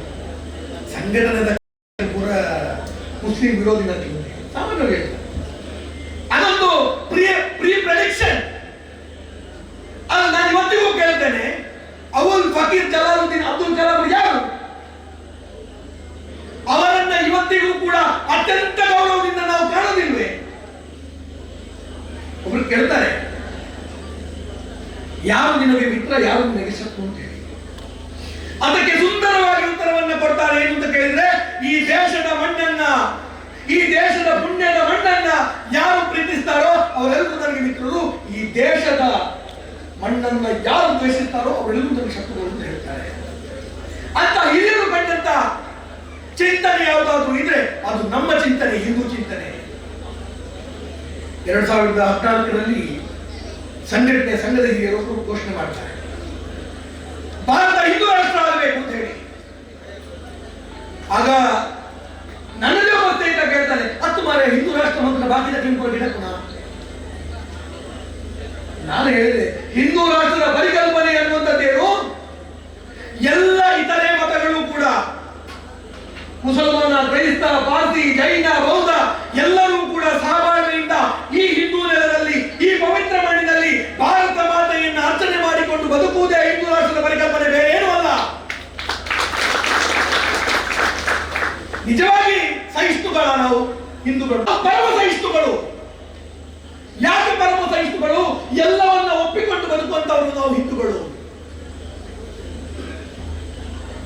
ಸಂಘಟನೆದ ಪೂರ ಮುಸ್ಲಿಂ ವಿರೋಧಿನ ಸಾಮಾನ್ಯವಾಗಿ ಹೇಳ್ತಾರೆ. ಅದೊಂದು ಪ್ರೀ ಪ್ರೆಡಿಕ್ಷನ್. ಅದು ನಾನು ಇವತ್ತಿಗೂ ಕೇಳ್ತೇನೆ, ಅವಲ್ ಫಕೀರ್ ಜಲಾಲುದ್ದೀನ್ ಅಬ್ದುಲ್ ಕಲಾಂ ಯಾರು? ಅವರನ್ನ ಇವತ್ತಿಗೂ ಕೂಡ ಅತ್ಯಂತ ಗೌರವದಿಂದ ನಾವು ಕಾಣೋದಿಲ್ವೇ? ಒಬ್ರು ಕೇಳ್ತಾರೆ, ಯಾರು ನಿನಗೆ ಮಿತ್ರ, ಯಾರು ನಿನಗೆ ಶತ್ರು ಅಂತ ಹೇಳಿ. ಅದಕ್ಕೆ ಸುಂದರವಾಗಿ ಉತ್ತರವನ್ನ ಕೊಡ್ತಾರೆ. ಏನು ಅಂತ ಕೇಳಿದ್ರೆ, ಈ ದೇಶದ ಮಣ್ಣನ್ನ, ಈ ದೇಶದ ಪುಣ್ಯದ ಮಣ್ಣನ್ನ ಯಾರು ಪ್ರೀತಿಸ್ತಾರೋ ಅವರೆಲ್ಲರೂ ನನಗೆ ಮಿತ್ರರು, ಈ ದೇಶದ ಮಣ್ಣನ್ನ ಯಾರು ದ್ವೇಷಿಸ್ತಾರೋ ಅವರೆಲ್ಲರೂ ನನಗೆ ಶತ್ರುಗಳು ಅಂತ ಹೇಳ್ತಾರೆ. ಅಂತ ಹಿರಿಯರು ಕಂಡಂತ ಅದು ನಮ್ಮ ಚಿಂತನೆ, ಹಿಂದೂ ಚಿಂತನೆ. 2014ರಲ್ಲಿ ಸಂಘದ ಹಿರಿಯರು ಘೋಷಣೆ ಮಾಡ್ತಾರೆ, ಭಾರತ ಹಿಂದೂ ರಾಷ್ಟ್ರ ಆಗಬೇಕು ಅಂತ ಹೇಳಿ. ಆಗ ನನ್ನದೇ ಒಬ್ಬ ಸ್ನೇಹಿತ ಕೇಳ್ತಾನೆ, 10 ಮಾರ ಹಿಂದೂ ರಾಷ್ಟ್ರ ಮಂತ್ರ ಬಾಕಿದ ತಿಳ್ಕೊಂಡು ಗಿಡಕ್ಕುಣ. ನಾನು ಹೇಳಿದೆ, ಹಿಂದೂ ರಾಷ್ಟ್ರದ ಪರಿಕಲ್ಪನೆ ಅನ್ನುವಂಥದ್ದೇನು, ಎಲ್ಲ ಇತರೆ ಮತಗಳು ಕೂಡ, ಮುಸಲ್ಮಾನ, ಕ್ರೈಸ್ತ, ಪಾರ್ಸಿ, ಜೈನ, ಬೌದ್ಧ ಎಲ್ಲರೂ ಕೂಡ ಸಹಬಾಳ್ವೆಯಿಂದ ಈ ಹಿಂದೂ ನೆಲದಲ್ಲಿ, ಈ ಪವಿತ್ರ ಮಣ್ಣಿನಲ್ಲಿ ಭಾರತ ಮಾತೆಯನ್ನು ಅರ್ಚನೆ ಮಾಡಿಕೊಂಡು ಬದುಕುವುದೇ ಹಿಂದೂ ರಾಷ್ಟ್ರದ ಪರಿಕಲ್ಪನೆ, ಬೇರೆ ಏನೂ ಅಲ್ಲ. ನಿಜವಾಗಿ ಸಹಿಷ್ಣುಗಳ ನಾವು ಹಿಂದೂಗಳು, ಪರಮ ಸಹಿಷ್ಣುಗಳು. ಯಾಕೆ ಪರಮ ಸಹಿಷ್ಣುಗಳು? ಎಲ್ಲವನ್ನ ಒಪ್ಪಿಕೊಂಡು ಬದುಕುವಂತವರು ನಾವು ಹಿಂದೂಗಳು.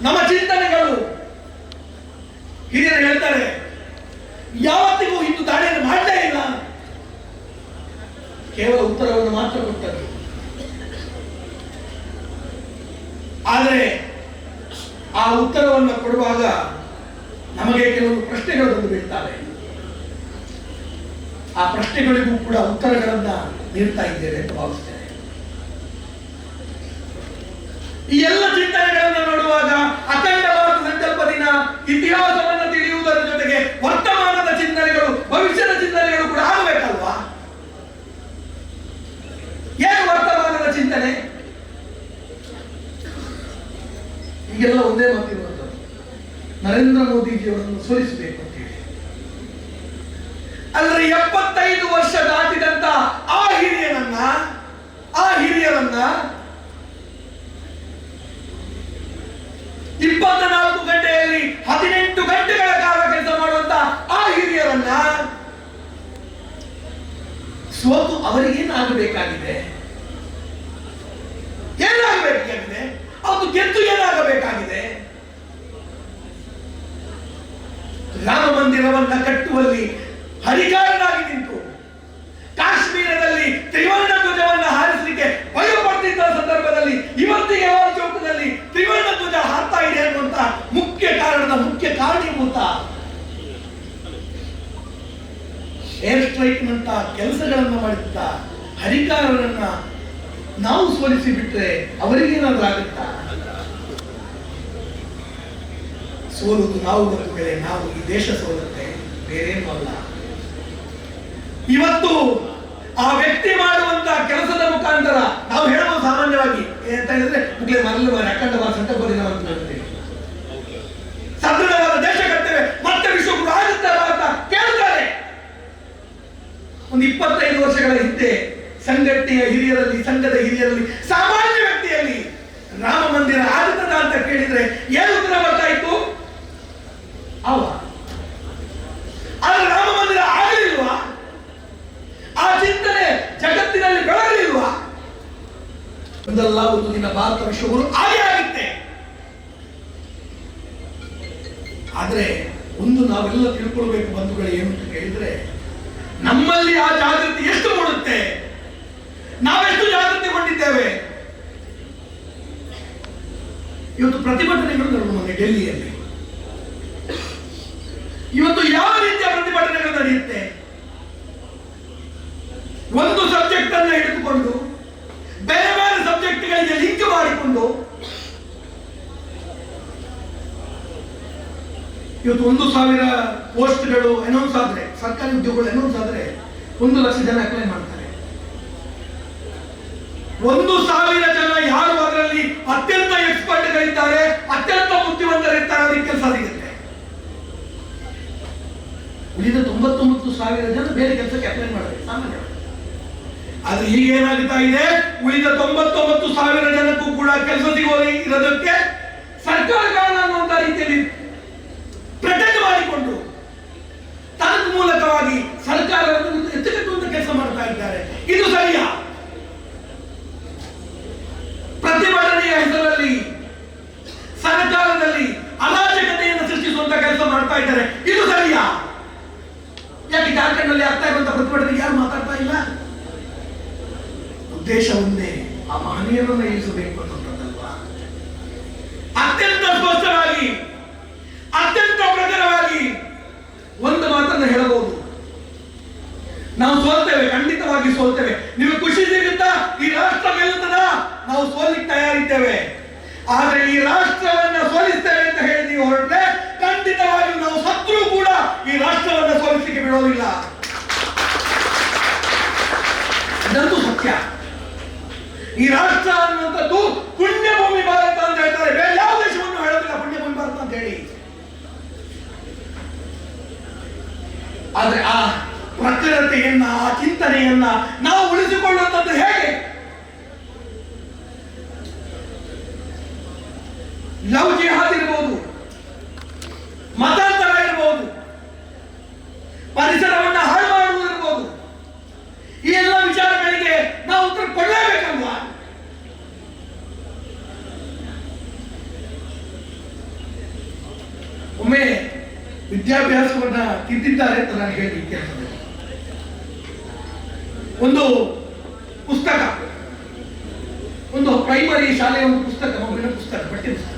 ನಮ್ಮ ಚಿಂತನೆಗಳು, ಹಿರಿಯರು ಹೇಳ್ತಾರೆ, ಯಾವತ್ತಿಗೂ ಹಿಂದೂ ದಾಳಿಯನ್ನು ಮಾಡಲೇ ಇಲ್ಲ, ಕೇವಲ ಉತ್ತರವನ್ನು ಮಾತ್ರ ಕೊಟ್ಟರು. ಆದರೆ ಆ ಉತ್ತರವನ್ನು ಕೊಡುವಾಗ ನಮಗೆ ಕೆಲವು ಪ್ರಶ್ನೆಗಳು ಬಂದು ಬೀಳ್ತವೆ. ಆ ಪ್ರಶ್ನೆಗಳಿಗೂ ಕೂಡ ಉತ್ತರಗಳನ್ನ ನೀಡ್ತಾ ಇದ್ದೇವೆ ಅಂತ ಭಾವಿಸ್ತೇನೆ. ಈ ಎಲ್ಲ ಚಿಂತನೆಗಳನ್ನು ನೋಡುವಾಗ ಅಖಂಡ ಭಾರತ ಸಂಕಲ್ಪ ದಿನ ಇತಿಹಾಸವನ್ನು ತಿಳಿಯುವುದರ ಜೊತೆಗೆ ವರ್ತಮಾನದ ಚಿಂತನೆಗಳು, ಭವಿಷ್ಯದ ಚಿಂತನೆಗಳು ಕೂಡ ಆಗಬೇಕಲ್ವಾ? ಏನು ವರ್ತಮಾನದ ಚಿಂತನೆ? ಈಗೆಲ್ಲ ಒಂದೇ ಮಾತಿರುವಂಥದ್ದು, ನರೇಂದ್ರ ಮೋದಿಜಿಯವರನ್ನು ಸೋಲಿಸಬೇಕು ಅಂತ ಹೇಳಿ. ಅಂದ್ರೆ 75 ವರ್ಷ ದಾಟಿದಂತ ಆ ಹಿರಿಯರನ್ನ 24 ಗಂಟೆಯಲ್ಲಿ 18 ಗಂಟೆಗಳ ಕಾಲ ಕೆಲಸ ಮಾಡುವಂತ ಆ ಹಿರಿಯರನ್ನ ಸೋತು ಅವರಿಗೇನಾಗಬೇಕಾಗಿದೆ? ಏನಾಗಬೇಕಾಗಿದೆ? ಅದು ಗೆದ್ದು ಏನಾಗಬೇಕಾಗಿದೆ? ರಾಮ ಮಂದಿರವನ್ನ ಕಟ್ಟುವಲ್ಲಿ ಹರಿಕಾರನಾಗಿ ನಿಂತು ಕಾಶ್ಮೀರದಲ್ಲಿ ತ್ರಿವರ್ಣ ಧ್ವಜವನ್ನ ಹಾರಿಸಲಿಕ್ಕೆ ಭಯಪಡ್ತಿದ್ದ ಸಂದರ್ಭದಲ್ಲಿ ಇವತ್ತಿಗೆ ಲಾಲ್ ಚೌಕದಲ್ಲಿ ತ್ರಿವರ್ಣ ಧ್ವಜ ಹಾರ್ತಾ ಇದೆ ಅನ್ನುವಂತ ಮುಖ್ಯ ಕಾರಣೀಭೂತ ಏರ್ ಸ್ಟ್ರೈಕ್ ನಂತ ಕೆಲಸಗಳನ್ನ ಮಾಡಿದ್ದ ಹರಿಕಾರರನ್ನ ನಾವು ಸೋಲಿಸಿ ಬಿಟ್ರೆ ಅವರಿಗೇನಾದ್ರೂ ಆಗುತ್ತಾ? ಸೋಲುವುದು ನಾವು ಒಂದು ವೇಳೆ, ನಾವು ಈ ದೇಶ ಸೋಲುತ್ತೆ, ಬೇರೇನೂ ಅಲ್ಲ. ಇವತ್ತು ಆ ವ್ಯಕ್ತಿ ಮಾಡುವಂತ ಕೆಲಸದ ಮುಖಾಂತರ ನಾವು ಹೇಳಬಹುದು ಸಾಮಾನ್ಯವಾಗಿ ಅಂತ ಹೇಳಿದ್ರೆ, ಮುಗ್ಲೆ ಮರಳು ಅಖಂಡ ಭಾರತ ಸಂಕಲ್ಪ ದಿನ ಅಂತ ಹೇಳ್ತೀವಿ, ಸದೃಢವಾದ ದೇಶ ಕಟ್ತೇವೆ, ಮತ್ತೆ ವಿಶ್ವಗುರು ಆಗುತ್ತೆ ಭಾರತ ಕೇಳ್ತಾರೆ. ಒಂದು 25 ವರ್ಷಗಳ ಹಿಂದೆ ಸಂಘದ ಹಿರಿಯರಲ್ಲಿ ಸಾಮಾನ್ಯ ವ್ಯಕ್ತಿಯಲ್ಲಿ ರಾಮ ಮಂದಿರ ಆಗುತ್ತದ ಅಂತ ಕೇಳಿದ್ರೆ ಏನು ಉತ್ತರ ಬರ್ತಾ ಇತ್ತು? ಆದ್ರೆ ರಾಮ ಮಂದಿರ ಆಗಲಿಲ್ವಾ? ಆ ಚಿಂತನೆ ಜಗತ್ತಿನಲ್ಲಿ ಬೆಳಗಲಿಲ್ವಾ? ಒಂದಲ್ಲ ಒಂದು ದಿನ ಭಾರತ ವಿಶ್ವಗುರು ಆಗುತ್ತೆ. ಆದ್ರೆ ಒಂದು ನಾವೆಲ್ಲ ತಿಳ್ಕೊಳ್ಬೇಕು ಬಂಧುಗಳು, ಏನು ಅಂತ ಕೇಳಿದ್ರೆ, ನಮ್ಮಲ್ಲಿ ಆ ಜಾಗೃತಿ ಎಷ್ಟು ಮೂಡುತ್ತೆ, ನಾವೆಷ್ಟು ಜಾಗೃತಿಗೊಂಡಿದ್ದೇವೆ. ಇವತ್ತು ಪ್ರತಿಭಟನೆಗಳು ನಡೆಯುತ್ತೆ ಡೆಲ್ಲಿಯಲ್ಲಿ. ಇವತ್ತು ಯಾವ ರೀತಿಯ ಪ್ರತಿಭಟನೆಗಳು ನಡೆಯುತ್ತೆ? ಒಂದು ಸಬ್ಜೆಕ್ಟ್ ಅನ್ನು ಹಿಡಿದುಕೊಂಡು ಬೇರೆ ಬೇರೆ ಸಬ್ಜೆಕ್ಟ್ಗಳಿಗೆ ಲಿಂಕ್ ಮಾಡಿಕೊಂಡು ಇವತ್ತು 1,000 ಪೋಸ್ಟ್ಗಳು ಅನೌನ್ಸ್ ಆದ್ರೆ, ಸರ್ಕಾರಿ ಉದ್ಯೋಗಗಳು ಅನೌನ್ಸ್ ಆದ್ರೆ 1,00,000 ಜನ ಅಪ್ಲೈ ಮಾಡ್ತಾರೆ. 1,000 ಜನ ಯಾರು ಅದರಲ್ಲಿ ಅತ್ಯಂತ ಎಕ್ಸ್ಪರ್ಟ್ಗಳಿದ್ದಾರೆ, ಅತ್ಯಂತ ಬುದ್ಧಿವಂತರಿರ್ತಾರೆ, ಅದಕ್ಕೆ ಕೆಲಸ ಸಿಗುತ್ತೆ. ಉಳಿದ 99,000 ಜನ ಬೇರೆ ಕೆಲಸಕ್ಕೆ ಅಪ್ಲೈ ಮಾಡಬೇಕು ಸಾಮಾನ್ಯವಾಗಿ. ಆದ್ರೆ ಈಗ ಏನಾಗ್ತಾ ಇದೆ, ಉಳಿದ 99,000 ಜನಕ್ಕೂ ಕೂಡ ಕೆಲಸ ಇರೋದಕ್ಕೆ ಸರ್ಕಾರ ಕಾರಣ ಅನ್ನುವಂತ ರೀತಿಯಲ್ಲಿ ಪ್ರೆಟೆಂಡ್ ಮಾಡಿಕೊಂಡು ತನ್ನ ಮೂಲಕವಾಗಿ ಸರ್ಕಾರವನ್ನು ಎತ್ತುಕಟ್ಟುವಂತ ಕೆಲಸ ಮಾಡ್ತಾ ಇದ್ದಾರೆ. ಇದು ಸರಿಯಾ? ಪ್ರತಿಭಟನೆಯ ಹೆಸರಲ್ಲಿ ಸರ್ಕಾರದಲ್ಲಿ ಅರಾಜಕತೆಯನ್ನು ಸೃಷ್ಟಿಸುವಂತ ಕೆಲಸ ಮಾಡ್ತಾ ಇದ್ದಾರೆ. ಇದು ಸರಿಯಾ? ಯಾಕೆ ಜಾರ್ಖಂಡ್ ನಲ್ಲಿ ಆಗ್ತಾ ಇರುವಂತ ಪ್ರತಿಭಟನೆಗೆ ಯಾರು ಮಾತಾಡ್ತಾ ಇಲ್ಲ? ಉದ್ದೇಶ ಒಂದೇ, ಆ ಮಹನೀಯರನ್ನು ಇಳಿಸಬೇಕು ಅನ್ನುವಂಥದ್ದಲ್ವಾ? ಅತ್ಯಂತ ಸ್ಪಷ್ಟವಾಗಿ, ಅತ್ಯಂತ ಪ್ರಖರವಾಗಿ ನಾವು ಸೋಲ್ತೇವೆ, ಖಂಡಿತವಾಗಿ ಸೋಲ್ತೇವೆ. ನಿಮಗೆ ಖುಷಿ ಸಿಗುತ್ತಾ? ಈ ರಾಷ್ಟ್ರ ಗೆಲ್ಲುತ್ತದ? ನಾವು ಸೋಲಿಕ್ಕೆ ತಯಾರಿದ್ದೇವೆ. ಆದ್ರೆ ಈ ರಾಷ್ಟ್ರವನ್ನ ಸೋಲಿಸ್ತೇವೆ ಅಂತ ಹೇಳಿ ನೀವು ಹೊರಟ್ರೆ ಖಂಡಿತವಾಗಿ ನಾವು ಸತ್ರು ಕೂಡ ಈ ರಾಷ್ಟ್ರವನ್ನ ಸೋಲಿಸಲಿಕ್ಕೆ ಬಿಡೋದಿಲ್ಲ. ಇದಂತೂ ಸತ್ಯ. ಈ ರಾಷ್ಟ್ರ ಅನ್ನುವಂಥದ್ದು ಪುಣ್ಯಭೂಮಿ ಭಾರತ ಅಂತ ಹೇಳ್ತಾರೆ, ಬೇರೆ ಯಾವ ದೇಶವನ್ನು ಹೇಳೋದಿಲ್ಲ ಪುಣ್ಯಭೂಮಿ ಭಾರತ ಅಂತ ಹೇಳಿ. ಆದ್ರೆ ಆ ಪ್ರಖರತೆಯನ್ನ, ಆ ಚಿಂತನೆಯನ್ನ ನಾವು ಉಳಿಸಿಕೊಳ್ಳುವಂಥದ್ದು ಹೇಗೆ? ಲವ್ ಜಿಹಾದ್ ಇರಬಹುದು, ಮತಾಂತರ ಇರಬಹುದು, ಪರಿಸರವನ್ನ ಹಾಳು ಮಾಡುವುದಿರಬಹುದು. ಈ ಎಲ್ಲ ವಿಚಾರಗಳಿಗೆ ನಾವು ಉತ್ತರ ಕೊಡಲೇಬೇಕಲ್ವಾ? ಒಮ್ಮೆ ವಿದ್ಯಾಭ್ಯಾಸವನ್ನ ತಿದ್ದಿದ್ದಾರೆ ಅಂತ ನಾನು ಹೇಳಿ ಕೆಲಸದಲ್ಲಿ ಒಂದು ಪುಸ್ತಕ, ಒಂದು ಪ್ರೈಮರಿ ಶಾಲೆಯ ಒಂದು ಪುಸ್ತಕ, ಮಗುವಿನ ಪುಸ್ತಕ, ಪಠ್ಯ ಪುಸ್ತಕ.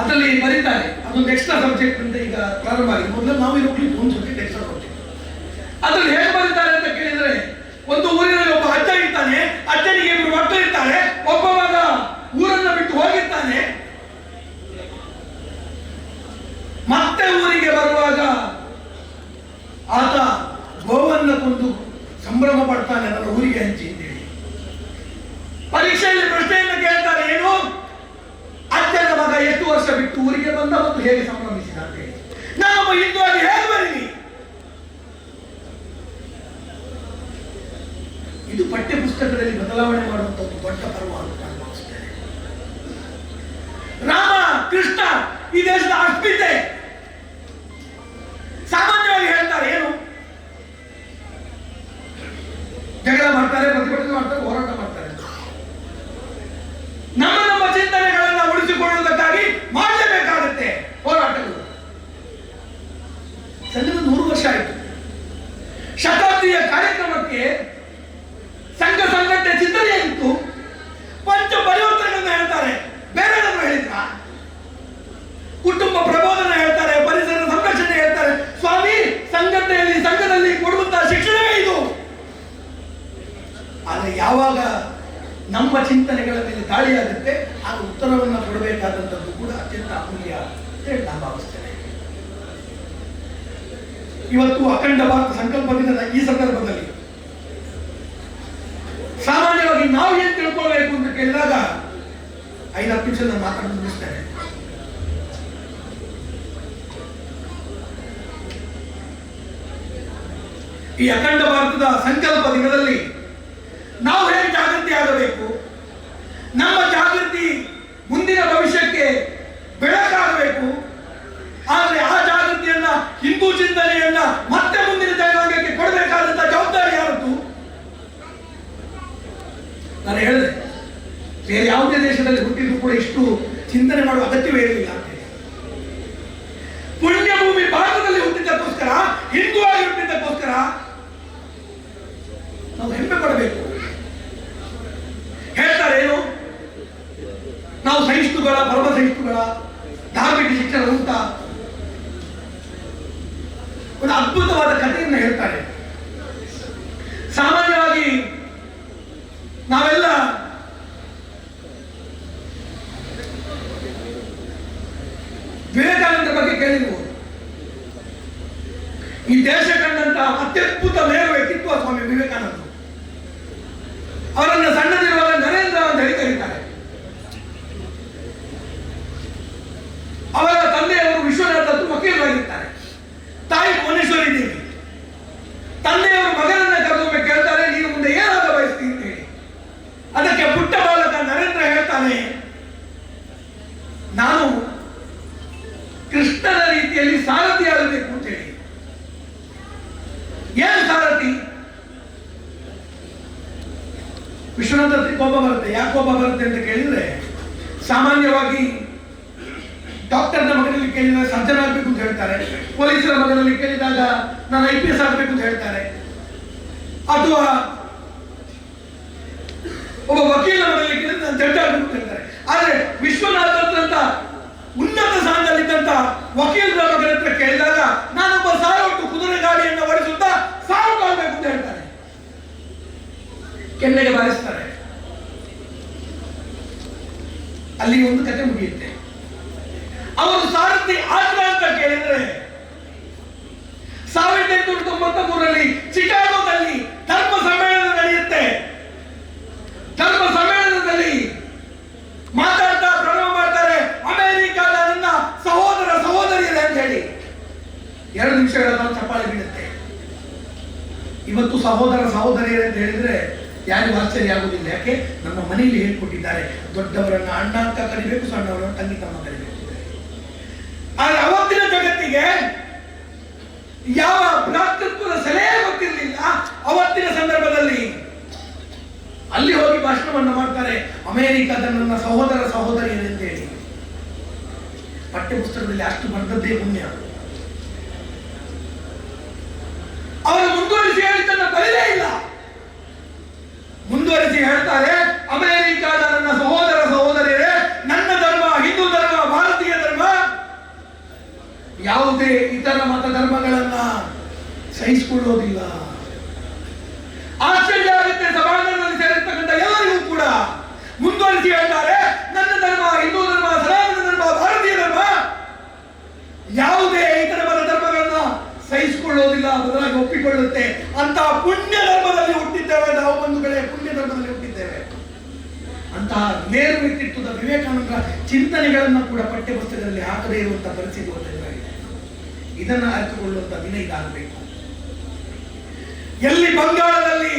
ಅದರಲ್ಲಿ ಬರೀತಾರೆ, ಅದೊಂದು ಎಕ್ಸ್ಟ್ರಾ ಸಬ್ಜೆಕ್ಟ್ ಅಂತ ಈಗ ಪ್ರಾರಂಭ ಆಗಿದೆ. ಮೊದಲು ನಾವು ಇರೋಕ್ಲಿಕ್ಕೆ ಒಂದು ಸಬ್ಜೆಕ್ಟ್ ಎಕ್ಸ್ಟ್ರಾ ಸಬ್ಜೆಕ್ಟ್. ಅದರಲ್ಲಿ ಹೇಗೆ ಬರೀತಾರೆ ಅಂತ ಕೇಳಿದ್ರೆ, ಒಂದು ಊರಿನಲ್ಲಿ ಒಬ್ಬ ಅಜ್ಜ ಇರ್ತಾನೆ, ಅಜ್ಜನಿಗೆ 2 ಮಕ್ಕಳು ಇರ್ತಾರೆ, ಒಬ್ಬ ಮಗ ಊರನ್ನ ಬಿಟ್ಟು ಹೋಗಿರ್ತಾನೆ. ಮತ್ತೆ ಊರಿಗೆ ಬರುವಾಗ ಆತ ಗೋವನ್ನ ಕೊಂದು ಸಂಭ್ರಮ ಪಡ್ತಾನೆ, ನನ್ನ ಊರಿಗೆ ಹಂಚಿ ಅಂತೇಳಿ. ಪರೀಕ್ಷೆಯಲ್ಲಿ ಪ್ರಶ್ನೆಯನ್ನು ಕೇಳ್ತಾರೆ, ಏನು ಅಜ್ಜನ ಮಗ ಎಷ್ಟು ವರ್ಷ ಬಿಟ್ಟು ಊರಿಗೆ ಬಂದ ಮತ್ತು ಹೇಗೆ ಸಂಭ್ರಮಿಸಿದ ಅಂತ ಹೇಳಿ. ನಾನೊಬ್ಬ ಹಿಂದೂ ಆಗಿ ಹೇಗೆ ಬರೀನಿ? ಇದು ಪಠ್ಯ ಪುಸ್ತಕದಲ್ಲಿ ಬದಲಾವಣೆ ಮಾಡುವಂತಹ ಒಂದು ದೊಡ್ಡ ಪರ್ವ ಅಂತ ನಾನು ಭಾವಿಸ್ತೇನೆ. ರಾಮ ಕೃಷ್ಣ ಈ ದೇಶದ ಅಸ್ಮಿತೆ. ಸಾಮಾನ್ಯವಾಗಿ ಹೇಳ್ತಾರೆ, ಏನು ಜಗಳ ಮಾಡ್ತಾರೆ, ಪ್ರತಿಭಟನೆ ಮಾಡ್ತಾರೆ, ಹೋರಾಟ ಮಾಡ್ತಾರೆ. ನಮ್ಮ ಚಿಂತನೆಗಳನ್ನ ಉಳಿಸಿಕೊಳ್ಳುವುದಕ್ಕಾಗಿ ಮಾಡಲೇಬೇಕಾಗುತ್ತೆ ಹೋರಾಟಗಳು. ಸಂಘದ 100 ವರ್ಷ ಆಯಿತು. ಶತಾಬ್ದಿಯ ಕಾರ್ಯಕ್ರಮಕ್ಕೆ ಸಂಘ ಸಂಘಟನೆ ಚಿಂತನೆಯಾಗಿತ್ತು. ಪಂಚ ಪರಿವರ್ತನೆಗಳನ್ನ ಹೇಳ್ತಾರೆ, ಬೇರೆ ಏನಾದ್ರು ಹೇಳಿದ್ರ? ಕುಟುಂಬ ಪ್ರಬೋಧನ ಹೇಳ್ತಾರೆ, ಪರಿಸರ ಸಂರಕ್ಷಣೆ ಹೇಳ್ತಾರೆ. ಸ್ವಾಮಿ, ಸಂಘಟನೆಯಲ್ಲಿ ಸಂಘದಲ್ಲಿ ಕೊಡುವಂತಹ ಶಿಕ್ಷಣವೇ ಇದು. ಆದರೆ ಯಾವಾಗ ನಮ್ಮ ಚಿಂತನೆಗಳ ಮೇಲೆ ದಾಳಿಯಾಗುತ್ತೆ, ಆಗ ಉತ್ತರವನ್ನು ಕೊಡಬೇಕಾದಂಥದ್ದು ಕೂಡ ಅತ್ಯಂತ ಅಮೂಲ್ಯ ಅಂತ ಹೇಳಿ ನಾನು ಭಾವಿಸ್ತೇನೆ. ಇವತ್ತು ಅಖಂಡ ಭಾರತ ಸಂಕಲ್ಪ ದಿನದ ಈ ಸಂದರ್ಭದಲ್ಲಿ ಸಾಮಾನ್ಯವಾಗಿ ನಾವು ಏನ್ ತಿಳ್ಕೊಳ್ಬೇಕು ಅಂತ ಕೇಳಿದಾಗ 5-10 ನಿಮಿಷ ನಾನು ಮಾತಾಡಲು ಮುಗಿಸ್ತೇನೆ. ಈ ಅಖಂಡ ಭಾರತದ ಸಂಕಲ್ಪ ದಿನದಲ್ಲಿ ನಾವು ಹೇಗೆ ಜಾಗೃತಿ ಆಗಬೇಕು, ನಮ್ಮ ಜಾಗೃತಿ ಮುಂದಿನ ಭವಿಷ್ಯಕ್ಕೆ ಬೆಳಕಾಗಬೇಕು. ಆದರೆ ಆ ಜಾಗೃತಿಯನ್ನ, ಹಿಂದೂ ಚಿಂತನೆಯನ್ನ ಮತ್ತೆ ಮುಂದಿನ ಜನಾಂಗಕ್ಕೆ ಕೊಡಬೇಕಾದಂತ ಜವಾಬ್ದಾರಿ ಯಾರದ್ದು? ನಾನು ಹೇಳಿದೆ, ಬೇರೆ ಯಾವುದೇ ದೇಶದಲ್ಲಿ ಹುಟ್ಟಿದ್ರು ಕೂಡ ಇಷ್ಟು ಚಿಂತನೆ ಮಾಡುವ ಅಗತ್ಯವೇ ಇರಲಿಲ್ಲ ಅಂತ ಹೇಳಿ. ಪುಣ್ಯಭೂಮಿ ಭಾರತದಲ್ಲಿ ಹುಟ್ಟಿದ್ದಕ್ಕೋಸ್ಕರ, ಹಿಂದೂ ಆಗಿ ಹುಟ್ಟಿದ್ದಕ್ಕೋಸ್ಕರ ನಾವು ಹೆಮ್ಮೆ ಪಡಬೇಕು. ಹೇಳ್ತಾರೆ, ಏನು ನಾವು ಸಹಿಷ್ಣುಗಳ, ಪರಮ ಸಹಿಷ್ಣುಗಳ, ಧಾರ್ಮಿಕ ಶಿಕ್ಷಣ ಉಂಟಾ? ಒಂದು ಅದ್ಭುತವಾದ ಕಥೆಯನ್ನು ಹೇಳ್ತಾರೆ. ಸಾಮಾನ್ಯವಾಗಿ ನಾವೆಲ್ಲ ವಿವೇಕಾನಂದ ಬಗ್ಗೆ ಕೇಳಿರ್ಬೋದು. ಈ ದೇಶ ಕಂಡಂತ ಅತ್ಯದ್ಭುತ ಮೇರು ವ್ಯಕ್ತಿತ್ವ ಸ್ವಾಮಿ ವಿವೇಕಾನಂದ. ಅವರನ್ನು ಸಣ್ಣದಿರುವಾಗ ನರೇಂದ್ರ ಅಂತ ಹೇಳಿ ಕರೀತಾರೆ. ಅವರ ತಂದೆಯವರು ವಿಶ್ವನಾಥ ವಕೀಲರಾಗಿರ್ತಾರೆ, ತಾಯಿ ಭುವನೇಶ್ವರಿ ದೇವಿ. ತಂದೆಯವರು ಮಗನನ್ನ ಕರೆದೊಮ್ಮೆ ಕೇಳ್ತಾರೆ, ನೀನು ಮುಂದೆ ಏನಾಗ ಬಯಸ್ತೀನಿ ಅಂತ ಹೇಳಿ. ಅದಕ್ಕೆ ಪುಟ್ಟ ಬಾಲಕ ನರೇಂದ್ರ ಹೇಳ್ತಾನೆ, ನಾನು ಕೃಷ್ಣನ ರೀತಿಯಲ್ಲಿ ಸಾರಥಿ ಆಗಬೇಕು ಅಂತ ಹೇಳಿ. ಏನು ಸಾರಥಿ? ವಿಶ್ವನಾಥ ಕೋಪ ಬರುತ್ತೆ. ಯಾಕೆ ಕೋಪ ಬರುತ್ತೆ ಅಂತ ಕೇಳಿದ್ರೆ, ಸಾಮಾನ್ಯವಾಗಿ ಡಾಕ್ಟರ್ನ ಮಗನಲ್ಲಿ ಕೇಳಿದಾಗ ಸರ್ಜನ್ ಆಗಬೇಕು ಅಂತ ಹೇಳ್ತಾರೆ, ಪೊಲೀಸರ ಮಗನಲ್ಲಿ ಕೇಳಿದಾಗ ನಾನು IPS ಆಗಬೇಕು ಅಂತ ಹೇಳ್ತಾರೆ, ಅಥವಾ ಒಬ್ಬ ವಕೀಲ ಮಗನಲ್ಲಿ ಕೇಳಿದ್ರೆ ನಾನು ಜಡ್ಜ್ ಆಗಬೇಕು ಅಂತ ಹೇಳ್ತಾರೆ. ಆದ್ರೆ ವಿಶ್ವನಾಥ ಅಂತ ಉನ್ನತ ಸ್ಥಾನದಲ್ಲಿದ್ದಂತ ವಕೀಲರ ಮಗನ ಹತ್ರ ಕೇಳಿದಾಗ ನಾನೊಬ್ಬ ಸಾರೋಟು ಕುದುರೆ ಗಾಡಿಯನ್ನು ಓಡಿಸುವ ಕೆನ್ನೆಗೆ ಬಾರಿಸ್ತಾರೆ. ಅಲ್ಲಿ ಒಂದು ಕತೆ ಮುಗಿಯುತ್ತೆ. ಅವರು ಸಾರಥಿ ಆದ್ರ ಅಂತ ಕೇಳಿದ್ರೆ 1893ರಲ್ಲಿ ಚಿಕಾಗೋದಲ್ಲಿ ಧರ್ಮ ಸಮ್ಮೇಳನ ನಡೆಯುತ್ತೆ. ಧರ್ಮ ಸಮ್ಮೇಳನದಲ್ಲಿ ಮಾತಾಡ್ತಾ ಪ್ರಾರಂಭ ಮಾಡ್ತಾರೆ, ಅಮೆರಿಕಾದ ನನ್ನ ಸಹೋದರ ಸಹೋದರಿಯರೇ ಅಂತ ಹೇಳಿ. 2 ನಿಮಿಷಗಳ ಕಾಲ ಚಪ್ಪಾಳೆ ಬೀಳುತ್ತೆ. ಇವತ್ತು ಸಹೋದರ ಸಹೋದರಿಯರೇ ಅಂತ ಹೇಳಿದ್ರೆ ಯಾರಿಗೂ ಆಶ್ಚರ್ಯ ಆಗುವುದಿಲ್ಲ. ಯಾಕೆ? ನಮ್ಮ ಮನೆಯಲ್ಲಿ ಹೇಳ್ಕೊಟ್ಟಿದ್ದಾರೆ, ದೊಡ್ಡವರನ್ನ ಅಣ್ಣ ಅಂತ ಕರಿಬೇಕು, ಸಣ್ಣವರನ್ನ ತಂಗಿ ತಮ್ಮ ಕರಿಬೇಕು. ಆದ್ರೆ ಅವತ್ತಿನ ಜಗತ್ತಿಗೆ ಯಾವ ಭ್ರಾತೃತ್ವದ ಸಲಹೆ ಗೊತ್ತಿರಲಿಲ್ಲ. ಅವತ್ತಿನ ಸಂದರ್ಭದಲ್ಲಿ ಅಲ್ಲಿ ಹೋಗಿ ಭಾಷಣವನ್ನು ಮಾಡ್ತಾರೆ, ಅಮೆರಿಕದ ನನ್ನ ಸಹೋದರ ಸಹೋದರಿಯರೆಂದು ಹೇಳಿ. ಪಠ್ಯ ಪುಸ್ತಕದಲ್ಲಿ ಅಷ್ಟು ಬಂದದ್ದೇ ಪುಣ್ಯ. ಅವರು ಮುಂದುವರಿಸಿ ಹೇಳಿದ್ದನ್ನು ಬರೀಲೇ ಇಲ್ಲ. ಮುಂದುವರಿಸಿ ಹೇಳ್ತಾರೆ, ಅಮೆರಿಕದ ನನ್ನ ಸಹೋದರ ಸಹೋದರಿಯರೇ, ನನ್ನ ಧರ್ಮ ಹಿಂದೂ ಧರ್ಮ, ಭಾರತೀಯ ಧರ್ಮ, ಯಾವುದೇ ಇತರ ಮತ ಧರ್ಮಗಳನ್ನ ಸಹಿಸಿಕೊಳ್ಳೋದಿಲ್ಲ. ಆಶ್ಚರ್ಯ ಆಗುತ್ತೆ ಸಮಾಜದಲ್ಲಿ ಸೇರಿರ್ತಕ್ಕಂಥ ಎಲ್ಲರಿಗೂ ಕೂಡ. ಮುಂದುವರಿಸಿ ಹೇಳ್ತಾರೆ, ನನ್ನ ಧರ್ಮ ಹಿಂದೂ ಧರ್ಮ, ಸನಾತನ ಧರ್ಮ, ಭಾರತೀಯ ಧರ್ಮ ಯಾವುದೇ ಇತರ ಮತ ಧರ್ಮಗಳನ್ನ ಸಹಿಸಿಕೊಳ್ಳೋದಿಲ್ಲ, ಬದಲಾಗಿ ಒಪ್ಪಿಕೊಳ್ಳುತ್ತೆ. ಅಂತ ಪುಣ್ಯ ಧರ್ಮದಲ್ಲಿ ಹುಟ್ಟಿದ್ದೇವೆ ನಾವು ಬಂಧುಗಳೇ, ಪುಣ್ಯ ಧರ್ಮದಲ್ಲಿ ಹುಟ್ಟಿದ್ದೇವೆ. ಅಂತಹ ನೇರ ವ್ಯಕ್ತಿತ್ವದ ವಿವೇಕಾನಂದರ ಚಿಂತನೆಗಳನ್ನು ಕೂಡ ಪಠ್ಯ ಪುಸ್ತಕದಲ್ಲಿ ಹಾಕದೇ ಇರುವಂತಹ ಪರಿಸ್ಥಿತಿ ಒದಗಿದೆ. ಇದನ್ನು ಅರಿತುಕೊಳ್ಳುವಂತಹ ದಿನ ಇದಾಗಬೇಕು. ಎಲ್ಲಿ ಬಂಗಾಳದಲ್ಲಿ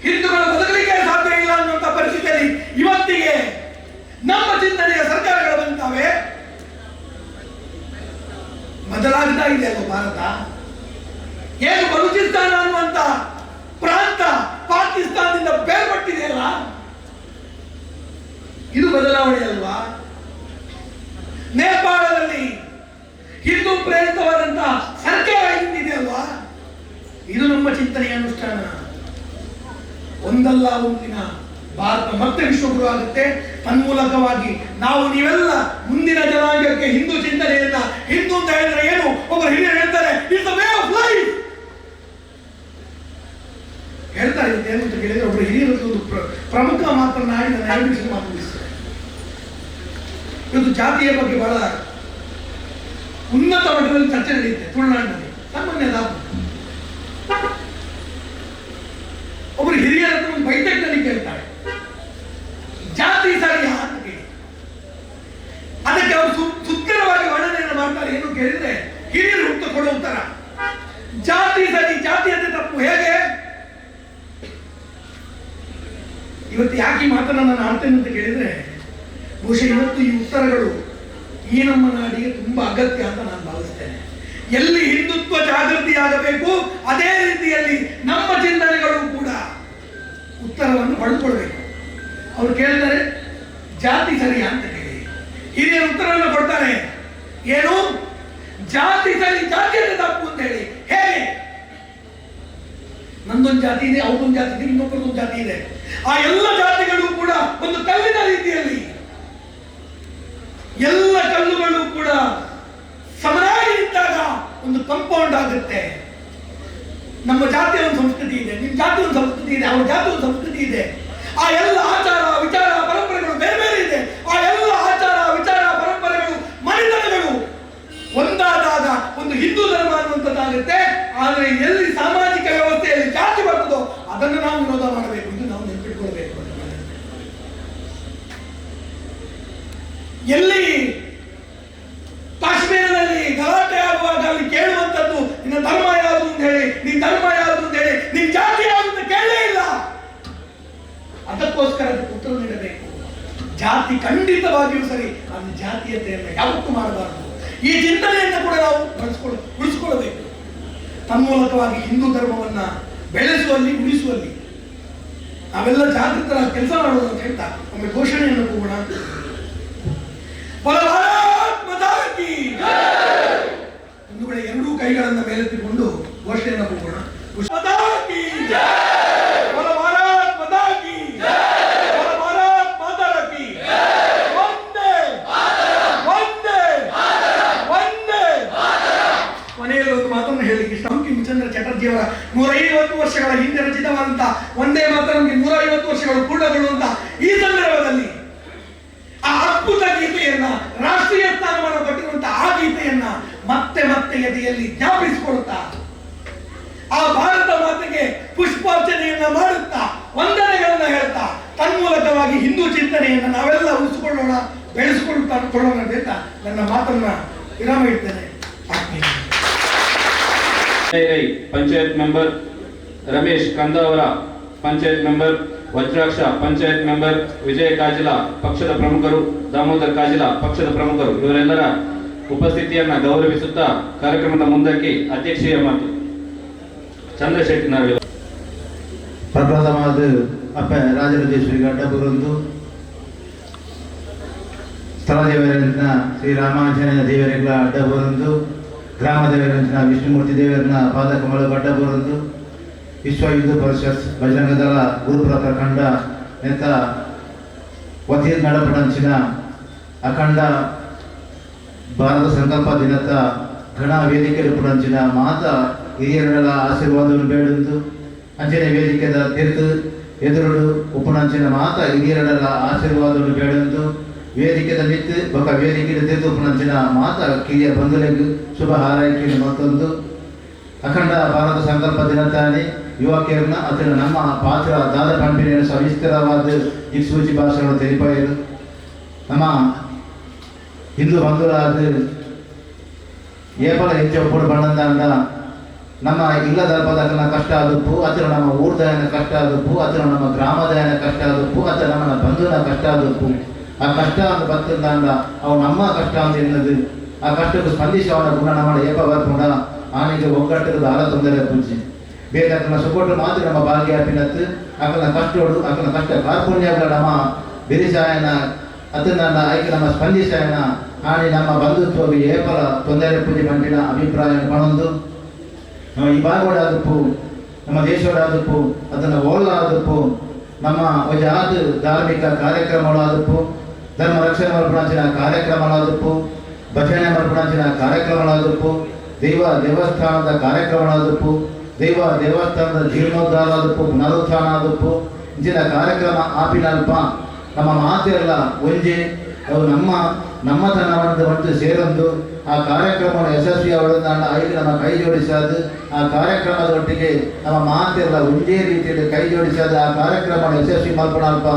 ಹಿಂದೂಗಳು ಬದುಕಲಿಕ್ಕೆ ಸಾಧ್ಯ ಇಲ್ಲ ಅನ್ನುವಂಥ ಪರಿಸ್ಥಿತಿಯಲ್ಲಿ ಇವತ್ತಿಗೆ ನಮ್ಮ ಚಿಂತನೆಯ ಸರ್ಕಾರಗಳು ಬಂತಾವೆ. ಬದಲಾಗ್ತಾ ಇದೆ ಅಲ್ವ ಭಾರತ. ಏನು ಬಲೂಚಿಸ್ತಾನ ಅನ್ನುವಂತ ಪ್ರಾಂತ ಪಾಕಿಸ್ತಾನದಿಂದ ಬೇರ್ಪಟ್ಟಿದೆಯಲ್ಲ, ಇದು ಬದಲಾವಣೆ ಅಲ್ವಾ? ನೇಪಾಳದಲ್ಲಿ ಹಿಂದೂ ಪ್ರೇರಿತವಾದಂತಹ ಸರ್ಕಾರ ಹಿಂದಿದೆ ಅಲ್ವಾ? ಇದು ನಮ್ಮ ಚಿಂತನೆಯ ಅನುಷ್ಠಾನ. ಒಂದಲ್ಲ ಒಂದಿನ ಭಾರತ ಮತ್ತೆ ವಿಶ್ವಗುರು ಆಗುತ್ತೆ. ತನ್ಮೂಲಕವಾಗಿ ನಾವು ನೀವೆಲ್ಲ ಮುಂದಿನ ಜನಾಂಗಕ್ಕೆ ಹಿಂದೂ ಚಿಂತನೆಯನ್ನ, ಹಿಂದೂ ಅಂತ ಹೇಳಿದ್ರೆ ಏನು, ಒಬ್ಬರು ಹಿರಿಯರು ಹೇಳ್ತಾರೆ, it's the way of life ಹೇಳ್ತಾರೆ. ಏನು ಅಂತ ಕೇಳಿದ್ರೆ ಒಬ್ಬರು ಹಿರಿಯರು ಒಂದು ಪ್ರಮುಖ ಮಾತನಾಡಿ ನನ್ನ 2 ನಿಮಿಷ ಮಾತು ಮುಗಿಸ್ತಾರೆ. ಇವತ್ತು ಜಾತಿಯ ಬಗ್ಗೆ ಬಹಳ ಉನ್ನತ ಮಟ್ಟದಲ್ಲಿ ಚರ್ಚೆ ನಡೆಯುತ್ತೆ ತುಳುನಾಡಿನಲ್ಲಿ. ಸಾಮಾನ್ಯದ ಒಬ್ಬರು ಹಿರಿಯರ ಹತ್ರ ಒಂದು ಬೈಠಕ್ನಲ್ಲಿ ಕೇಳ್ತಾರೆ, ಜಾತಿ ಸರಿಯಾ ಅಂತ ಕೇಳಿ. ಅದಕ್ಕೆ ಅವರು ಸುತ್ತರವಾಗಿ ವರ್ಣನೆಯನ್ನು ಮಾಡ್ತಾರೆ. ಏನು ಕೇಳಿದ್ರೆ ಹಿರಿಯರು ಹುಟ್ಟು ಕೊಡೋ ಉತ್ತರ, ಜಾತಿ ಸರಿ, ಜಾತಿಯತೆ ತಪ್ಪು. ಹೇಗೆ? ಇವತ್ತು ಯಾಕೆ ಈ ಮಾತನ್ನ ನಾನು ಆಡ್ತೇನೆ ಅಂತ ಕೇಳಿದ್ರೆ, ಬಹುಶಃ ಇವತ್ತು ಈ ಉತ್ತರಗಳು ಈ ನಮ್ಮ ನಾಡಿಗೆ ತುಂಬಾ ಅಗತ್ಯ ಅಂತ ನಾನು ಭಾವಿಸ್ತೇನೆ. ಎಲ್ಲಿ ಹಿಂದುತ್ವ ಜಾಗೃತಿ ಆಗಬೇಕು, ಅದೇ ರೀತಿಯಲ್ಲಿ ನಮ್ಮ ಚಿಂತನೆಗಳು ಕೂಡ ಉತ್ತರವನ್ನು ಪಡೆದುಕೊಳ್ಬೇಕು. ಅವ್ರು ಕೇಳ್ತಾರೆ, ಜಾತಿ ಸರಿಯಾ ಅಂತ ಕೇಳಿ. ಹಿರಿಯರು ಉತ್ತರವನ್ನು ಕೊಡ್ತಾರೆ, ಏನು? ಜಾತಿ ಸರಿ, ಜಾತಿಯತೆ ತಪ್ಪು ಅಂತ ಹೇಳಿ. ಹೇಗೆ? ನಂದೊಂದು ಜಾತಿ ಇದೆ, ಅವ್ರದೊಂದು ಜಾತಿ ಇದೆ, ಇನ್ನೊಬ್ಬರದೊಂದು ಜಾತಿ ಇದೆ. ಆ ಎಲ್ಲ ಜಾತಿಗಳು ಕೂಡ ಒಂದು ಕಲ್ಲಿನ ರೀತಿಯಲ್ಲಿ, ಎಲ್ಲ ಕಲ್ಲುಗಳು ಕೂಡ ಸಮನಾಗಿ ನಿಂತಾಗ ಒಂದು ಕಂಪೌಂಡ್ ಆಗುತ್ತೆ. ನಮ್ಮ ಜಾತಿಯ ಒಂದು ಸಂಸ್ಕೃತಿ ಇದೆ, ನಿಮ್ಮ ಜಾತಿಯ ಒಂದು ಸಂಸ್ಕೃತಿ ಇದೆ, ಅವ್ರ ಜಾತಿಯ ಒಂದು ಸಂಸ್ಕೃತಿ ಇದೆ. ಆ ಎಲ್ಲ ಆಚಾರ ವಿಚಾರ ಪರಂಪರೆಗಳು ಬೇರೆ ಬೇರೆ ಇದೆ. ಆ ಎಲ್ಲ ಆಚಾರ ವಿಚಾರ ಪರಂಪರೆಗಳು ಮನೆತನಗಳು ಒಂದಾದಾಗ ಒಂದು ಹಿಂದೂ ಧರ್ಮ ಅನ್ನುವಂಥದ್ದಾಗುತ್ತೆ. ಆದರೆ ಎಲ್ಲಿ ಸಾಮಾಜಿಕ ವ್ಯವಸ್ಥೆಯಲ್ಲಿ ಜಾತಿ ಬರ್ತದೋ ಅದನ್ನು ನಾವು ವಿರೋಧ ಮಾಡಬೇಕು. ಇದು ನಾವು ನೆನಪಿಟ್ಕೊಳ್ಬೇಕು. ಎಲ್ಲಿ ಕಾಶ್ಮೀರದಲ್ಲಿ ಗಲಾಟೆ ಆಗುವಾಗ ಅಲ್ಲಿ ಕೇಳುವಂಥದ್ದು ನಿನ್ನ ಧರ್ಮ ಯಾವುದು ಅಂತ ಹೇಳಿ, ನಿನ್ನ ಧರ್ಮ ಯಾವುದು ಅಂತ ಹೇಳಿ, ನಿನ್ನ ಜಾತಿ ಯಾವುದು ಅಂತ ಕೇಳಲೇ ಇಲ್ಲ. ಅದಕ್ಕೋಸ್ಕರ ಅದಕ್ಕೆ ಉತ್ತರ ನೀಡಬೇಕು. ಜಾತಿ ಖಂಡಿತವಾಗಿಯೂ ಸರಿ, ಅದು ಜಾತೀಯತೆಯನ್ನು ಯಾವತ್ತೂ ಮಾಡಬಾರದು. ಈ ಚಿಂತನೆಯನ್ನು ಕೂಡ ನಾವು ಉಳಿಸ್ಕೊಳ್ಬೇಕು. ತನ್ಮೂಲಕವಾಗಿ ಹಿಂದೂ ಧರ್ಮವನ್ನ ಬೆಳೆಸುವಲ್ಲಿ, ಉಳಿಸುವಲ್ಲಿ ನಾವೆಲ್ಲ ಜಾಗೃತರ ಕೆಲಸ ಮಾಡೋದು ಅಂತ ಹೇಳ್ತಾ ಒಮ್ಮೆ ಘೋಷಣೆಯನ್ನು ಕೂಗೋಣ. ಒಂದು ಕಡೆ ಎರಡೂ ಕೈಗಳನ್ನ ಮೇಲೆತ್ತಿಕೊಂಡು ಘೋಷಣೆಯನ್ನು ಕೂಗೋಣ. ಕೊನೆಯಲ್ಲಿ ಒಂದು ಮಾತನ್ನು ಹೇಳಿ, ಬಂಕಿಂಚಂದ್ರ ಚಟರ್ಜಿ ಗಾಂಧೀಜಿಯವರ 150 ವರ್ಷಗಳ ಹಿಂದೆ ರಚಿತವಾದಂತಹ ವಂದೇ ಮಾತರಂಗೆ 150 ವರ್ಷಗಳು ಪೂರ್ಣಗೊಳ್ಳುವಂತಹ ಈ ಸಂದರ್ಭದಲ್ಲಿ ಆ ಅದ್ಭುತ ಗೀತೆಯನ್ನ, ರಾಷ್ಟ್ರೀಯ ಸ್ಥಾನಮಾನ ಪಟ್ಟಿರುವಂತಹ ಆ ಗೀತೆಯನ್ನ ಮತ್ತೆ ಮತ್ತೆ ಎದೆಯಲ್ಲಿ ಜ್ಞಾಪಿಸಿಕೊಳ್ಳುತ್ತಾ ಆ ಭಾರತ ಮಾತೆಗೆ ಪುಷ್ಪಾರ್ಚನೆಯನ್ನ ಮಾಡುತ್ತಾ ವಂದನೆಗಳನ್ನ ಹೇಳ್ತಾ ತನ್ಮೂಲಕವಾಗಿ ಹಿಂದೂ ಚಿಂತನೆಯನ್ನ ನಾವೆಲ್ಲ ಉಳಿಸಿಕೊಳ್ಳೋಣ, ಬೆಳೆಸಿಕೊಳ್ಳೋಣ ಅಂತ ನನ್ನ ಮಾತನ್ನ ವಿರಾಮ ಇಡ್ತೇನೆ. Panchayat member Ramesh Kandavara, panchayat member Vajraksha, panchayat member Vijaya Kajila ಪಕ್ಷದ ಪ್ರಮುಖರು, ದಾಮೋದರ್ ಕಾಜಿಲ ಪಕ್ಷದ ಪ್ರಮುಖರು ಇವರೆಲ್ಲರ ಉಪಸ್ಥಿತಿಯನ್ನ ಗೌರವಿಸುತ್ತಾ ಕಾರ್ಯಕ್ರಮದ ಮುಂದಕ್ಕೆ ಅಧ್ಯಕ್ಷೀಯ ಮಾತು ಚಂದ್ರಶೆಟ್ಟಿ ನಾವೆಲ್ಲ ಪ್ರಪ್ರಥಮವಾದ ಅಪ್ಪ ರಾಜರಾಜೇಶ್ವರಿ ಗಡ್ಡ ಬರುವುದು ಸ್ಥಳ ದೇವರಂಚಿನ ಶ್ರೀ ರಾಮಾಂಜನೇಯ ದೇವರಿಗಳ ಅಡ್ಡ ಬರುವುದು, ಗ್ರಾಮ ದೇವರಂಚಿನ ವಿಷ್ಣುಮೂರ್ತಿ ದೇವರನ್ನ ಪಾದಕಮಲ ಗಡ್ಡ ಬರುವುದು, ವಿಶ್ವ ಹಿಂದೂ ಪರಿಷತ್ ಬಜರಂಗ ದಳ ಗುರುಪುರ ಪ್ರಖಂಡ ನೆತ್ತ ವತಿಯ ನಡಪಡಂಚಿನ ಅಖಂಡ ಭಾರತ ಸಂಕಲ್ಪ ದಿನದ ಗಣ ವೇದಿಕೆ ಪುಡಂಚಿನ ಮಾತ ಹಿರಿಯರ ಆಶೀರ್ವಾದವನ್ನು ಬೇಡುವುದು, ಅಂಚನೆ ವೇದಿಕೆದ ತೀರ್ಥ ಎದುರುಡು ಉಪನಂಚಿನ ಮಾತ ಹಿರಿಯರ ಆಶೀರ್ವಾದವನ್ನು ಬೇಡುವುದು, ವೇದಿಕೆದ ಮಿತ್ತು ಬೊಕ್ಕ ವೇದಿಕೆ ತೀರ್ಥ ಉಪನಂಚಿನ ಮಾತ ಕಿರಿಯ ಬಂಧುಲೆಗ್ ಶುಭ ಹಾರೈಕೆಯನ್ನು ಮತ್ತೊಂದು ಅಖಂಡ ಭಾರತ ಸಂಕಲ್ಪ ದಿನತಾನೆ ಯುವಕರನ್ನ ಅದರ ನಮ್ಮ ಪಾತ್ರ ದಾದ ಪಂಪಿನ ಸವಿಸ್ತರವಾದ ದಿಕ್ಸೂಚಿ ಭಾಷೆಗಳು ತಿಳಿಪಾಯಿರು. ನಮ್ಮ ಹಿಂದೂ ಬಂಧುರಾದ ಏಪಲ ಹೆಚ್ಚು ಒಪ್ಪಡು ಬಣ್ಣದಂಡ ನಮ್ಮ ಇಲ್ಲದ ಪದಕನ ಕಷ್ಟ ಆದಪ್ಪು, ಅಥವಾ ನಮ್ಮ ಊರ್ದಾಯನ ಕಷ್ಟ ಆದಪ್ಪು, ಅಥವಾ ನಮ್ಮ ಗ್ರಾಮದಾಯನ ಕಷ್ಟ ಆದಪ್ಪು, ಅಥವಾ ನಮ್ಮ ಬಂಧುನ ಕಷ್ಟ ಆದಪ್ಪು. ಆ ಕಷ್ಟ ಅಂತ ಬರ್ತಂದ ಅವು ನಮ್ಮ ಕಷ್ಟ ಅಂತ ಎನ್ನದು ಆ ಕಷ್ಟಕ್ಕೆ ಸ್ಪಂದಿಸಿ ಅವನ ಗುಣ ನಮ್ಮ ಏಪ ಬರ್ಕೊಂಡ ಆನೆಗೆ ಒಗ್ಗಟ್ಟದ ದಾರ ತೊಂದರೆ ಪೂಜೆ ಬೇಕನ್ನ ಸುಕೊಟ್ಟು ಮಾತ್ರ ನಮ್ಮ ಭಾಗ್ಯ ಪಿನತ್ತು ಅಕಲ ಕಷ್ಟೋಡು ಅಕಲ ಕಷ್ಟ ಕಾರ್ಪುಣ್ಯಗಳ ನಮ್ಮ ಬಿರಿಸಾಯನ ಅದನ್ನ ಆಯ್ಕೆ ನಮ್ಮ ಸ್ಪಂದಿಸಾಯನ ಆನೆ ನಮ್ಮ ಬಂಧುತ್ವಗೆ ಏಪಲ ತೊಂದರೆ ಪೂಜೆ ಪಂಡಿನ ಅಭಿಪ್ರಾಯ ಪಣೊಂದು ಈ ಭಾಗವಾಡಾದಪ್ಪು ನಮ್ಮ ದೇಶವಾಡಾದಪ್ಪು ಅದನ್ನು ಓಲಾದಪ್ಪು ನಮ್ಮ ಒಂದು ಧಾರ್ಮಿಕ ಕಾರ್ಯಕ್ರಮಗಳಾದಪ್ಪು, ಧರ್ಮ ರಕ್ಷಣೆ ಮಲ್ಪಣಾಂಚಿನ ಕಾರ್ಯಕ್ರಮಗಳಾದಪ್ಪು, ಭಜನೆ ಮಲ್ಪಣಾಂಚಿನ ಕಾರ್ಯಕ್ರಮಗಳಾದಪ್ಪು, ದೇವಸ್ಥಾನದ ಕಾರ್ಯಕ್ರಮಗಳಾದಪ್ಪು, ದೇವಸ್ಥಾನದ ಜೀರ್ಣೋದ್ಧಾರ ಆದಪ್ಪು, ಪುನರುತ್ಥಾನ ಆದಪ್ಪು ಇಂಚಿನ ಕಾರ್ಯಕ್ರಮ ಆಪಿನಲ್ಪ ನಮ್ಮ ಮಾತೆಲ್ಲ ಒಂಜೆ ಅವು ನಮ್ಮತನವನ್ನು ಮತ್ತು ಸೇರೊಂದು ಆ ಕಾರ್ಯಕ್ರಮವನ್ನು ಯಶಸ್ವಿ ಅವಳನ್ನ ಐದು ನಮ್ಮ ಕೈ ಜೋಡಿಸೋದು, ಆ ಕಾರ್ಯಕ್ರಮದೊಟ್ಟಿಗೆ ನಮ್ಮ ಮಾತೆಲ್ಲ ಒಂದೇ ರೀತಿಯಲ್ಲಿ ಕೈ ಜೋಡಿಸೋದು, ಆ ಕಾರ್ಯಕ್ರಮವನ್ನು ಯಶಸ್ವಿ ಮಲ್ಪಣಲ್ಪ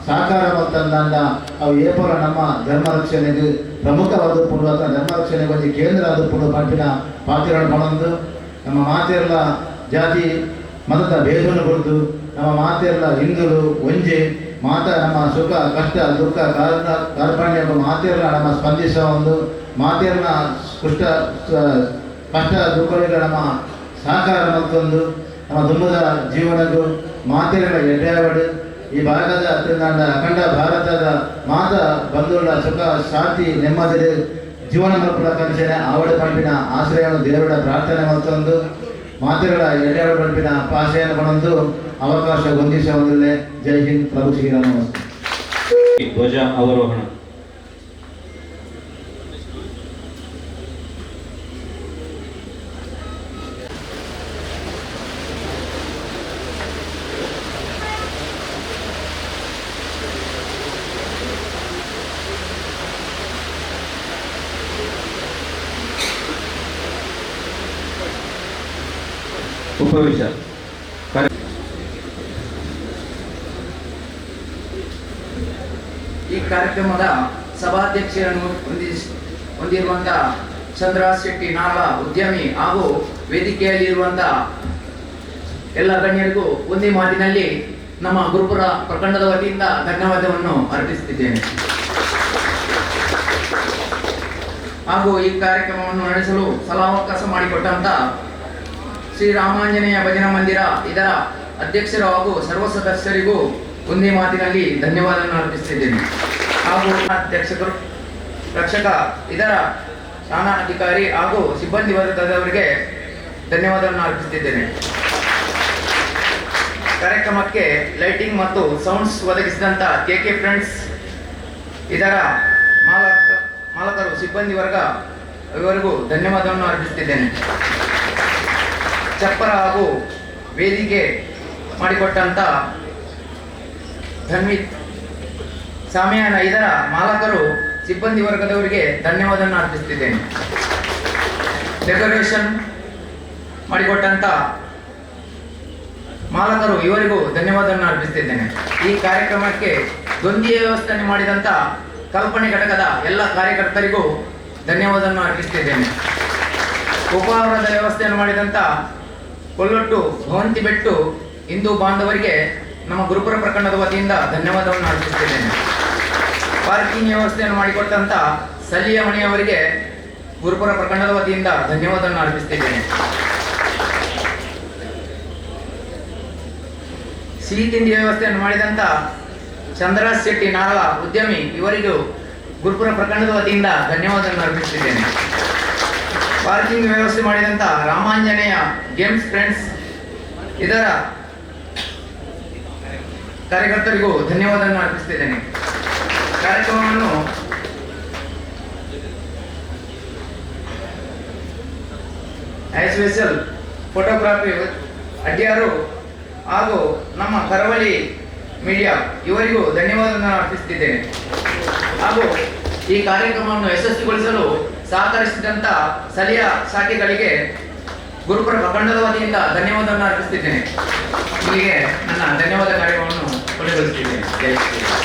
ಸಾಕಾರ ಮತ್ತಂದ ಅವು ಏಪಲ ನಮ್ಮ ಧರ್ಮ ರಕ್ಷಣೆಗೆ ಪ್ರಮುಖವಾದ ಪುಡು ಅಥವಾ ಧರ್ಮ ರಕ್ಷಣೆಗೆ ಒಂದು ಕೇಂದ್ರ ಆದ ಪುಡು ಪಂಪಿನ ಪಾತ್ರಗಳನ್ನು ಪಣೊಂದು ನಮ್ಮ ಮಾತೆಲ್ಲ ಜಾತಿ ಮತದ ಭೇದವನ್ನು ಕೊಡ್ದು ನಮ್ಮ ಮಾತೆಲ್ಲ ಹಿಂದೂರು ಒಂಜೆ ಮಾತ ನಮ್ಮ ಸುಖ ಕಷ್ಟ ದುಃಖ ಕಾರ್ಪಣ್ಯ ಮಾತೆಲ್ಲ ನಮ್ಮ ಸ್ಪಂದಿಸುವ ಒಂದು ಮಾತೆಲ್ಲ ಕಷ್ಟ ದುಃಖಗಳ ನಮ್ಮ ಸಹಕಾರ ಮತ್ತೊಂದು ನಮ್ಮ ದುಮ್ಮದ ಜೀವನಕ್ಕೂ ಮಾತೆಲ್ಲ ಎಡೆಯಾವಡು ಈ ಭಾಗದ ಅಖಂಡ ಭಾರತದ ಮಾತ ಬಂಧುಗಳ ಸುಖ ಶಾಂತಿ ನೆಮ್ಮದಿ ಜೀವನ ಮಲ್ಪಡ ಕನಸಿನ ಆವಡ ಪಂಪಿನ ಆಶ್ರಯವನ್ನು ದೇವರ ಪ್ರಾರ್ಥನೆ ಮತ್ತೊಂದು ಮಾತೆಗಳ ಎಡೆಯಾವಡ ಪಂಪಿನ ಆಶೆಯನ್ನು ಪಣೊಂದು ಅವಕಾಶ ಹೊಂದಿಸುವುದಿಲ್ಲ. ಜೈ ಹಿಂದ್. ಪ್ರಭು ಶ್ರೀರಾಮ. ಧ್ವಜ ಅವರೋಹಣ. ಉಪವಿಶ. ಈ ಕಾರ್ಯಕ್ರಮದ ಸಭಾಧ್ಯಕ್ಷರನ್ನು ಹೊಂದಿರುವಂತಹ ಚಂದ್ರರಾಜ್ ಶೆಟ್ಟಿ ನಾಳ ಉದ್ಯಮಿ ಹಾಗೂ ವೇದಿಕೆಯಲ್ಲಿರುವಂತಹ ಎಲ್ಲ ಗಣ್ಯರಿಗೂ ಒಂದೇ ಮಾತಿನಲ್ಲಿ ನಮ್ಮ ಗುರುಪುರ ಪ್ರಖಂಡದ ವತಿಯಿಂದ ಧನ್ಯವಾದವನ್ನು ಅರ್ಪಿಸುತ್ತಿದ್ದೇನೆ. ಹಾಗೂ ಈ ಕಾರ್ಯಕ್ರಮವನ್ನು ನಡೆಸಲು ಸಲಾವಕಾಶ ಮಾಡಿಕೊಟ್ಟಂತ ಶ್ರೀ ರಾಮಾಂಜನೇಯ ಭಜನಾ ಮಂದಿರ ಇದರ ಅಧ್ಯಕ್ಷರು ಹಾಗೂ ಸರ್ವ ಸದಸ್ಯರಿಗೂ ಒಂದೇ ಮಾತಿನಲ್ಲಿ ಧನ್ಯವಾದವನ್ನು ಅರ್ಪಿಸುತ್ತಿದ್ದೇನೆ. ಹಾಗೂ ಅಧ್ಯಕ್ಷರು, ರಕ್ಷಕ, ಇದರ ಠಾಣಾ ಅಧಿಕಾರಿ ಹಾಗೂ ಸಿಬ್ಬಂದಿ ವರ್ಗದವರಿಗೆ ಧನ್ಯವಾದವನ್ನು ಅರ್ಪಿಸುತ್ತಿದ್ದೇನೆ. ಕಾರ್ಯಕ್ರಮಕ್ಕೆ ಲೈಟಿಂಗ್ ಮತ್ತು ಸೌಂಡ್ಸ್ ಒದಗಿಸಿದಂತ ಕೆಕೆ ಫ್ರೆಂಡ್ಸ್ ಇದರ ಮಾಲಕರು, ಸಿಬ್ಬಂದಿ ವರ್ಗ ಇವರಿಗೂ ಧನ್ಯವಾದವನ್ನು ಅರ್ಪಿಸುತ್ತಿದ್ದೇನೆ. ಚಪ್ಪರ ಹಾಗೂ ವೇದಿಕೆ ಮಾಡಿಕೊಟ್ಟಂಥ ಧನ್ವಿತ್ ಸಾಮಿಯಾನ ಇದರ ಮಾಲಕರು ಸಿಬ್ಬಂದಿ ವರ್ಗದವರಿಗೆ ಧನ್ಯವಾದವನ್ನು ಅರ್ಪಿಸುತ್ತಿದ್ದೇನೆ. ಡೆಕೋರೇಷನ್ ಮಾಡಿಕೊಟ್ಟಂತ ಮಾಲಕರು ಇವರಿಗೂ ಧನ್ಯವಾದವನ್ನು ಅರ್ಪಿಸುತ್ತಿದ್ದೇನೆ. ಈ ಕಾರ್ಯಕ್ರಮಕ್ಕೆ ಗೊಂದಿಯ ವ್ಯವಸ್ಥೆಯನ್ನು ಮಾಡಿದಂಥ ಕಲ್ಪನೆ ಘಟಕದ ಎಲ್ಲ ಕಾರ್ಯಕರ್ತರಿಗೂ ಧನ್ಯವಾದವನ್ನು ಅರ್ಪಿಸುತ್ತಿದ್ದೇನೆ. ಉಪಹಾರದ ವ್ಯವಸ್ಥೆಯನ್ನು ಮಾಡಿದಂಥ ಕೊಲ್ಲೊಟ್ಟು ಭವಂತಿಬೆಟ್ಟು ಹಿಂದೂ ಬಾಂಧವರಿಗೆ ನಮ್ಮ ಗುರುಪುರ ಪ್ರಕರಣದ ವತಿಯಿಂದ ಧನ್ಯವಾದವನ್ನು ಅರ್ಪಿಸುತ್ತಿದ್ದೇನೆ. ಪಾರ್ಕಿಂಗ್ ವ್ಯವಸ್ಥೆಯನ್ನು ಮಾಡಿಕೊಟ್ಟಂತ ಸಲಿಯ ಮಣಿಯವರಿಗೆ ಗುರುಪುರ ಪ್ರಕರಣದ ವತಿಯಿಂದ ಧನ್ಯವಾದವನ್ನು ಅರ್ಪಿಸುತ್ತಿದ್ದೇನೆ. ಸಿಹಿ ತಿಂಡಿ ವ್ಯವಸ್ಥೆಯನ್ನು ಮಾಡಿದಂತ ಚಂದ್ರರಾಜ್ ಶೆಟ್ಟಿ ನಾಳ ಉದ್ಯಮಿ ಇವರಿಗೂ ಗುರುಪುರ ಪ್ರಕರಣದ ವತಿಯಿಂದ ಧನ್ಯವಾದವನ್ನು ಅರ್ಪಿಸುತ್ತಿದ್ದೇನೆ. ಪಾರ್ಕಿಂಗ್ ವ್ಯವಸ್ಥೆ ಮಾಡಿದಂತ ರಾಮಾಂಜನೇಯ ಗೇಮ್ಸ್ ಫ್ರೆಂಡ್ಸ್ ಇದರ ಕಾರ್ಯಕರ್ತರಿಗೂ ಧನ್ಯವಾದವನ್ನು ಅರ್ಪಿಸುತ್ತಿದ್ದೇನೆ. ಕಾರ್ಯಕ್ರಮವನ್ನು ಸ್ಪೆಷಲ್ ಫೋಟೋಗ್ರಾಫಿ ಅಡ್ಯಾರು ಹಾಗೂ ನಮ್ಮ ಕರಾವಳಿ ಮೀಡಿಯಾ ಇವರಿಗೂ ಧನ್ಯವಾದವನ್ನು ಅರ್ಪಿಸುತ್ತಿದ್ದೇನೆ. ಹಾಗೂ ಈ ಕಾರ್ಯಕ್ರಮವನ್ನು ಯಶಸ್ವಿಗೊಳಿಸಲು ಸಹಕರಿಸಿದಂಥ ಸ್ಥಳೀಯ ಶಾಖೆಗಳಿಗೆ ಗುರುಪುರ ಪ್ರಕರಣದ ವತಿಯಿಂದ ಧನ್ಯವಾದವನ್ನು ಅರ್ಪಿಸುತ್ತಿದ್ದೇನೆ. ಇಲ್ಲಿಗೆ ನನ್ನ ಧನ್ಯವಾದ ಕಾರ್ಯಕ್ರಮವನ್ನು ಕೊನೆಗೊಳಿಸುತ್ತಿದ್ದೇನೆ. ಜೈ ಶ್ರೀರಾಮ್.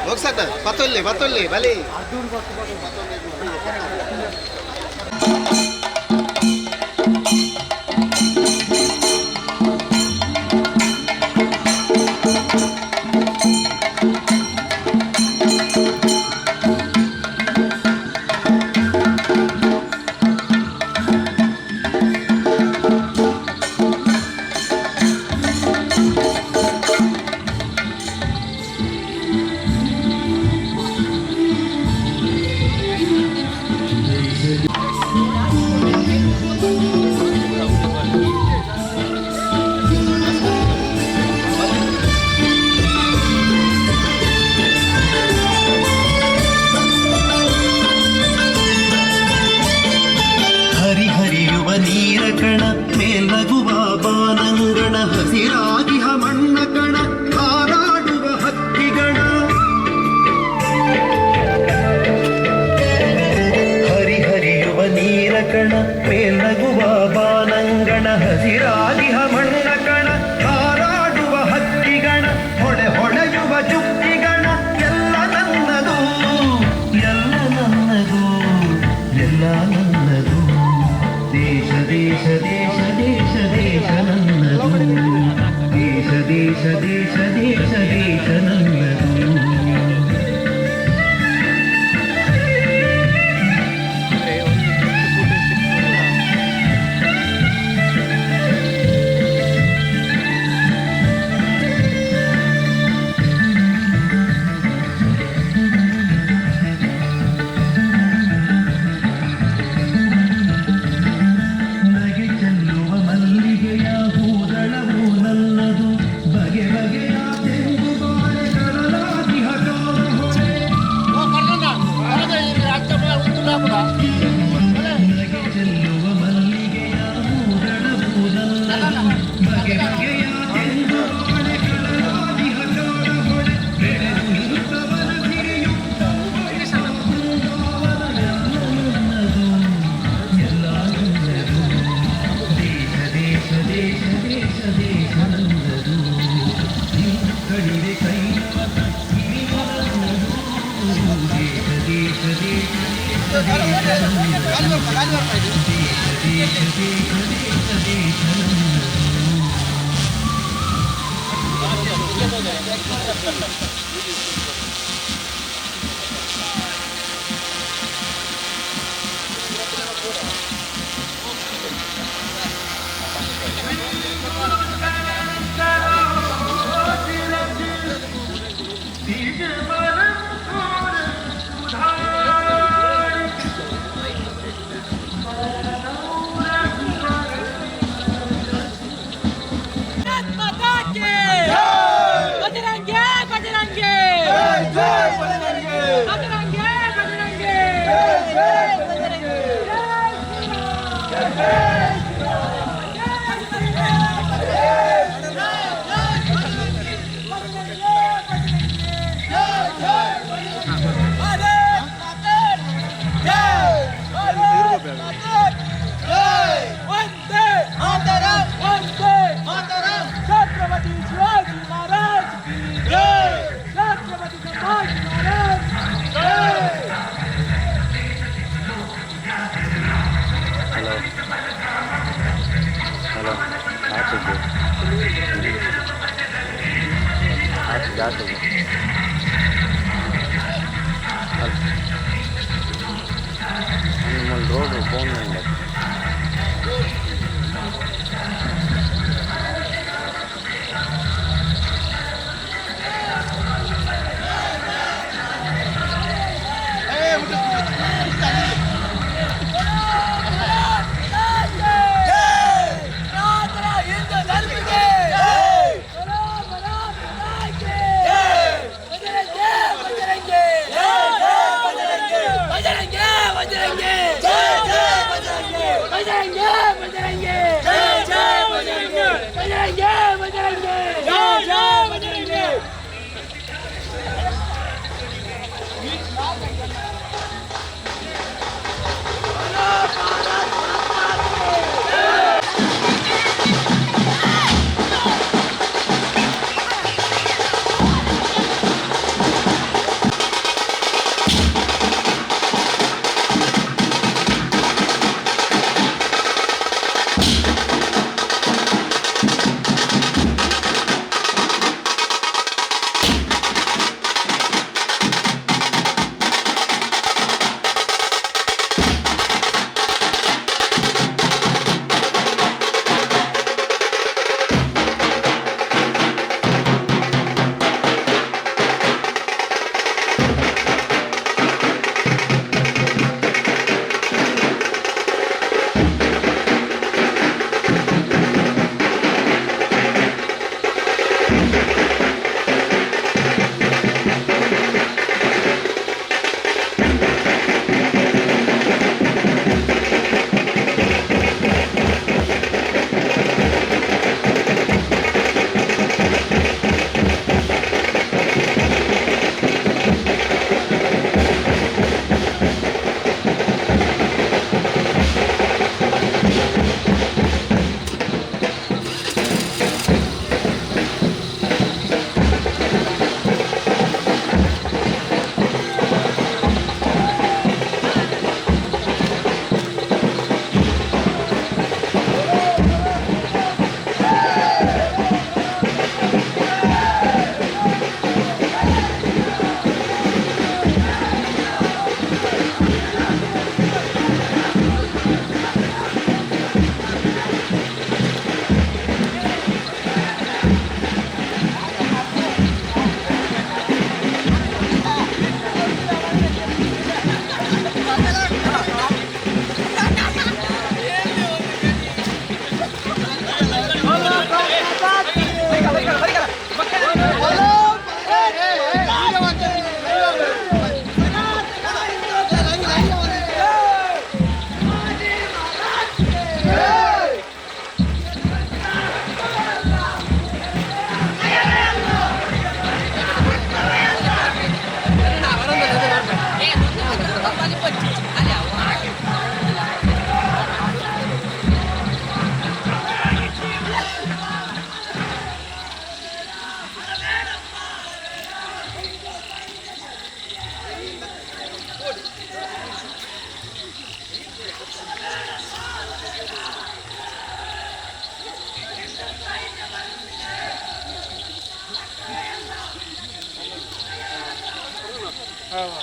लोक सकता पतोल्ले पतोल्ले भले ಹರಿಯುವ ನೀರ ಕಣ ಮೇಲಗುವ ಬಾನಂಗಣ ಹಸಿರಾಗಿಹ ಮಣ್ಣ ಕಣ ಹಾರಾಡುವ ಹಕ್ಕಿಗಣ ಹರಿಯುವ ನೀರ ಕಣ ಮೇಲಗುವ ಬಾನಂಗಣ ಹಸಿರಾಗಿಹ ಮಣ್ಣ ಕಣ ಹಾರಾಡುವ ಹಕ್ಕಿಗಣ ಹೊಳೆಯುವ ಚುಕ್ಕಿಗಣ ಎಲ್ಲ ನನ್ನದು ಎಲ್ಲ ನನ್ನದು ಎಲ್ಲ ನನ್ನದು ದೇಶ ದೇಶ ದೇಶ ದೇಶ ದೇಶ ನನ್ನದು ದೇಶ ದೇಶ ದೇಶ ದೇಶ ದೇಶ ನನ್ನದು रोड फोन बजरंगे Thank you.